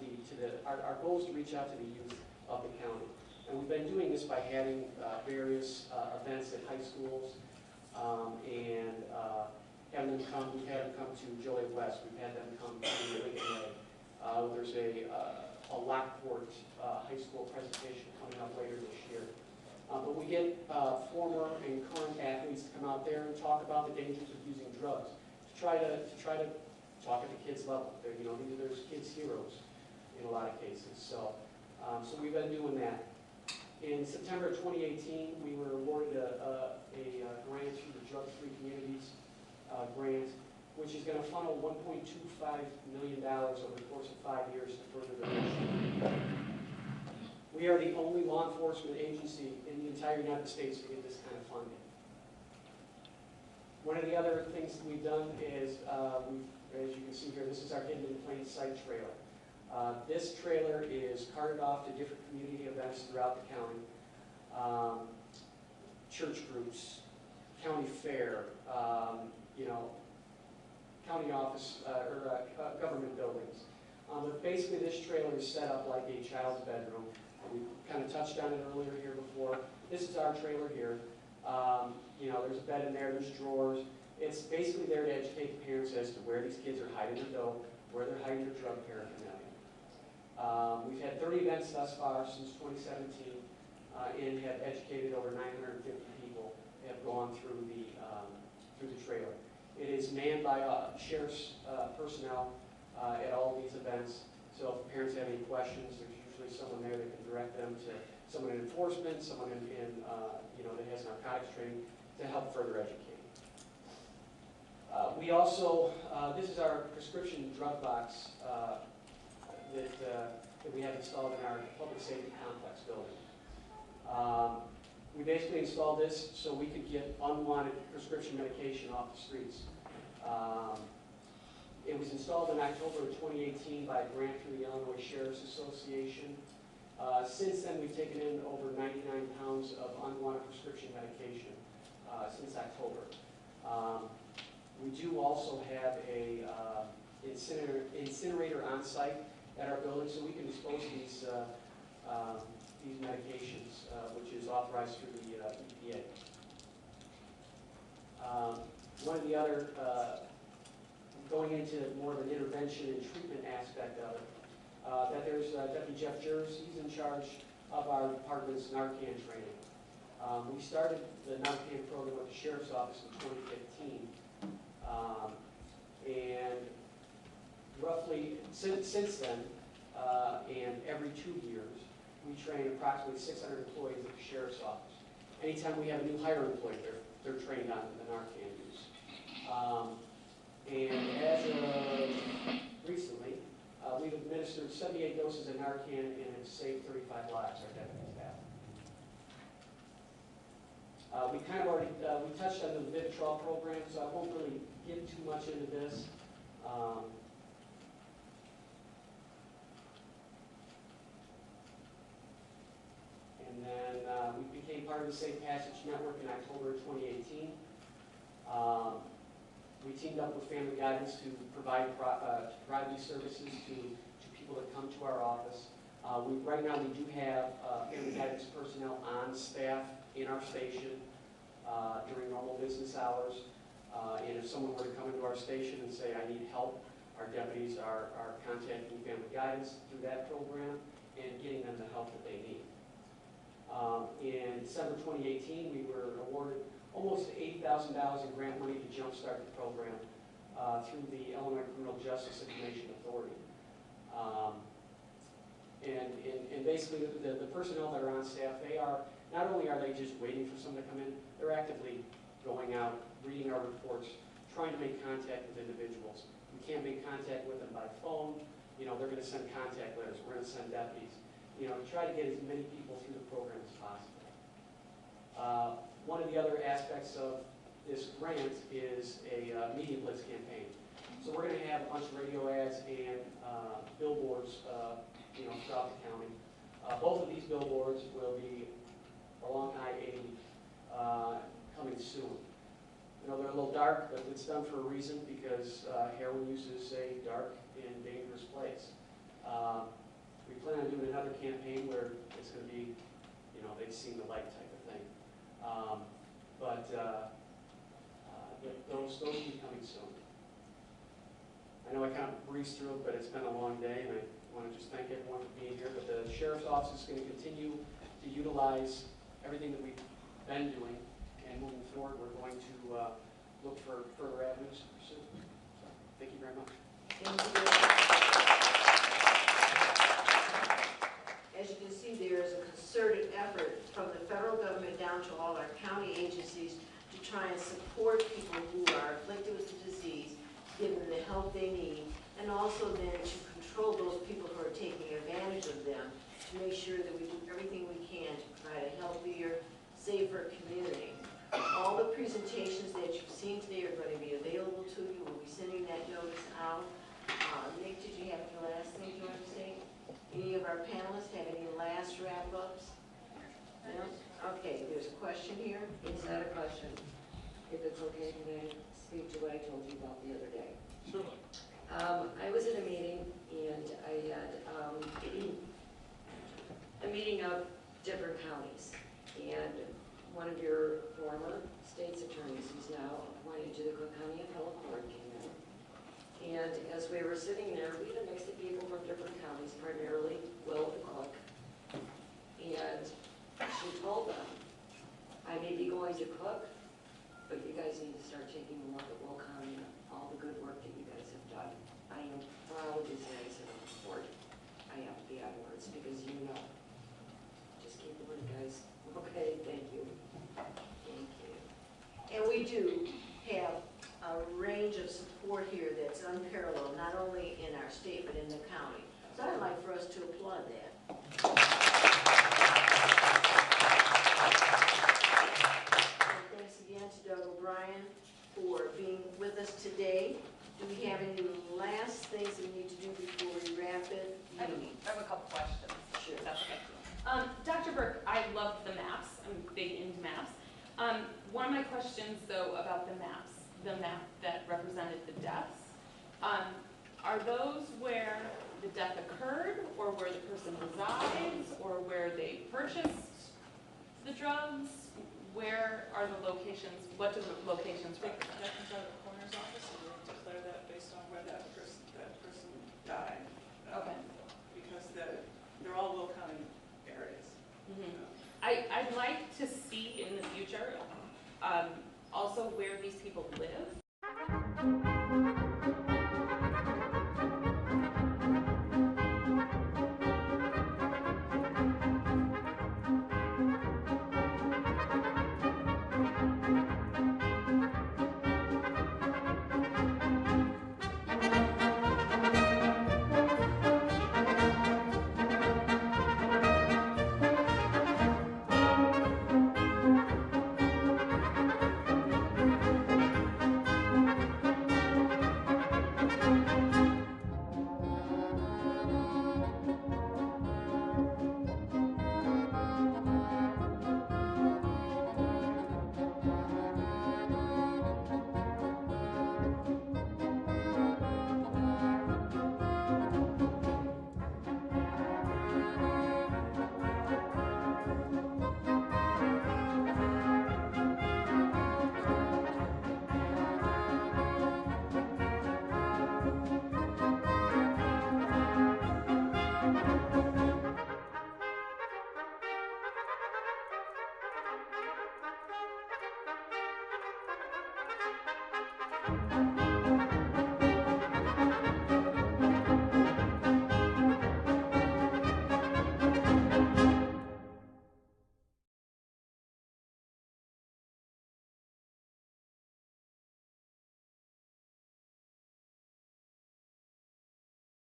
L: our goal is to reach out to the youth of the county. And we've been doing this by having various events at high schools and having them come. We've had them come to Joliet West. We've had them come to Lincoln Way. There's a Lockport high school presentation coming up later this year. But we get former and current athletes to come out there and talk about the dangers of using drugs, to try to talk at the kids' level. There's kids' heroes in a lot of cases. So we've been doing that. In September 2018, we were awarded a grant through the Drug Free Communities grant, which is going to funnel $1.25 million over the course of 5 years to further the mission. We are the only law enforcement agency in the entire United States to get this kind of funding. One of the other things that we've done is, as you can see here, this is our Hidden in Plain Sight trailer. This trailer is carted off to different community events throughout the county, church groups, county fair, county office or government buildings. But basically, this trailer is set up like a child's bedroom. We kind of touched on it earlier here before. This is our trailer here. There's a bed in there, there's drawers. It's basically there to educate the parents as to where these kids are hiding their dope, where they're hiding their drug paraphernalia. We've had 30 events thus far since 2017 and have educated over 950 people that have gone through the trailer. It is manned by sheriff's personnel at all these events. So if parents have any questions, there's usually someone there that can direct them to someone in enforcement, someone that has narcotics training to help further educate. We also, this is our prescription drug box that we have installed in our public safety complex building. We basically installed this so we could get unwanted prescription medication off the streets. It was installed in October of 2018 by a grant through the Illinois Sheriff's Association. Since then, we've taken in over 99 pounds of unwanted prescription medication since October. We do also have a incinerator on site at our building, so we can dispose of these medications, which is authorized through the EPA. One of the other, going into more of an intervention and treatment aspect of it, that there's Deputy Jeff Jers. He's in charge of our department's Narcan training. We started the Narcan program with the Sheriff's Office in 2015. And roughly since then, and every 2 years, we train approximately 600 employees at the Sheriff's Office. Anytime we have a new hire employee, they're they're trained on the Narcan use. And as of recently, we've administered 78 doses of Narcan and have saved 35 lives, our deputies have. We kind of already, we touched on the Vivitrol program, so I won't really get too much into this. And then we became part of the Safe Passage Network in October of 2018. We teamed up with Family Guidance to provide these services to people that come to our office. Right now we do have Family Guidance personnel on staff in our station during normal business hours. And if someone were to come into our station and say, I need help, our deputies are contacting Family Guidance through that program and getting them the help that they need. In December 2018, we were awarded almost $80,000 in grant money to jumpstart the program through the Illinois Criminal Justice Information Authority. And basically, the personnel that are on staff, they are, not only are they just waiting for someone to come in, they're actively going out, reading our reports, trying to make contact with individuals. We can't make contact with them by phone. You know, they're going to send contact letters. We're going to send deputies. You know, to try to get as many people through the program as possible. One of the other aspects of this grant is a media blitz campaign. So we're going to have a bunch of radio ads and billboards, you know, throughout the county. Both of these billboards will be along I-80 coming soon. You know, they're a little dark, but it's done for a reason because heroin use is a dark and dangerous place. We plan on doing another campaign where it's going to be, you know, they've seen the light type of thing. Those will be coming soon. I know I kind of breezed through it, but it's been a long day, and I want to just thank everyone for being here. But the Sheriff's Office is going to continue to utilize everything that we've been doing, and moving forward, we're going to look for further avenues to pursue. So, thank you very much.
A: Thank you. As you can see, there is a concerted effort from the federal government down to all our county agencies to try and support people who are afflicted with the disease, give them the help they need, and also then to control those people who are taking advantage of them, to make sure that we do everything we can to provide a healthier, safer community. All the presentations that you've seen today are going to be available to you. We'll be sending that notice out. Nick, did you have any last thing you want to say? Any of our panelists have any last wrap-ups? No? Okay, there's a question here.
M: It's not a question. If it's okay, can I speak to what I told you about the other day?
B: Certainly.
M: I was at a meeting, and I had a meeting of different counties. And one of your former state's attorneys, who's now appointed to the Cook County Appellate Court, came in. And as we were sitting there, we had a mix of people from different counties, primarily Will the Cook. And she told them, I may be going to Cook, but you guys need to start taking a look at Will County and all the good work that you guys have done. I am proud to say I sit on the board. I have to be on words because you know. Just keep the word, guys. Okay, thank you. Thank you.
A: And we do have a range of support here that's unparalleled, not only in our state, but in the county. So I'd like for us to applaud that. And thanks again to Doug O'Brien for being with us today. Do we have any last things that we need to do before we wrap it?
N: I have a couple questions.
A: Sure.
N: That's okay. Dr. Burke, I love the maps. I'm big into maps. One of my questions, though, about the maps, the map that represented the deaths, are those where the death occurred, or where the person resides, or where they purchased the drugs? Where are the locations? What do the locations represent?
G: That comes out of the coroner's office, and we declare that based on where that person died.
N: Okay.
G: Because they're all Will County areas.
N: Mm-hmm. I'd like to see in the future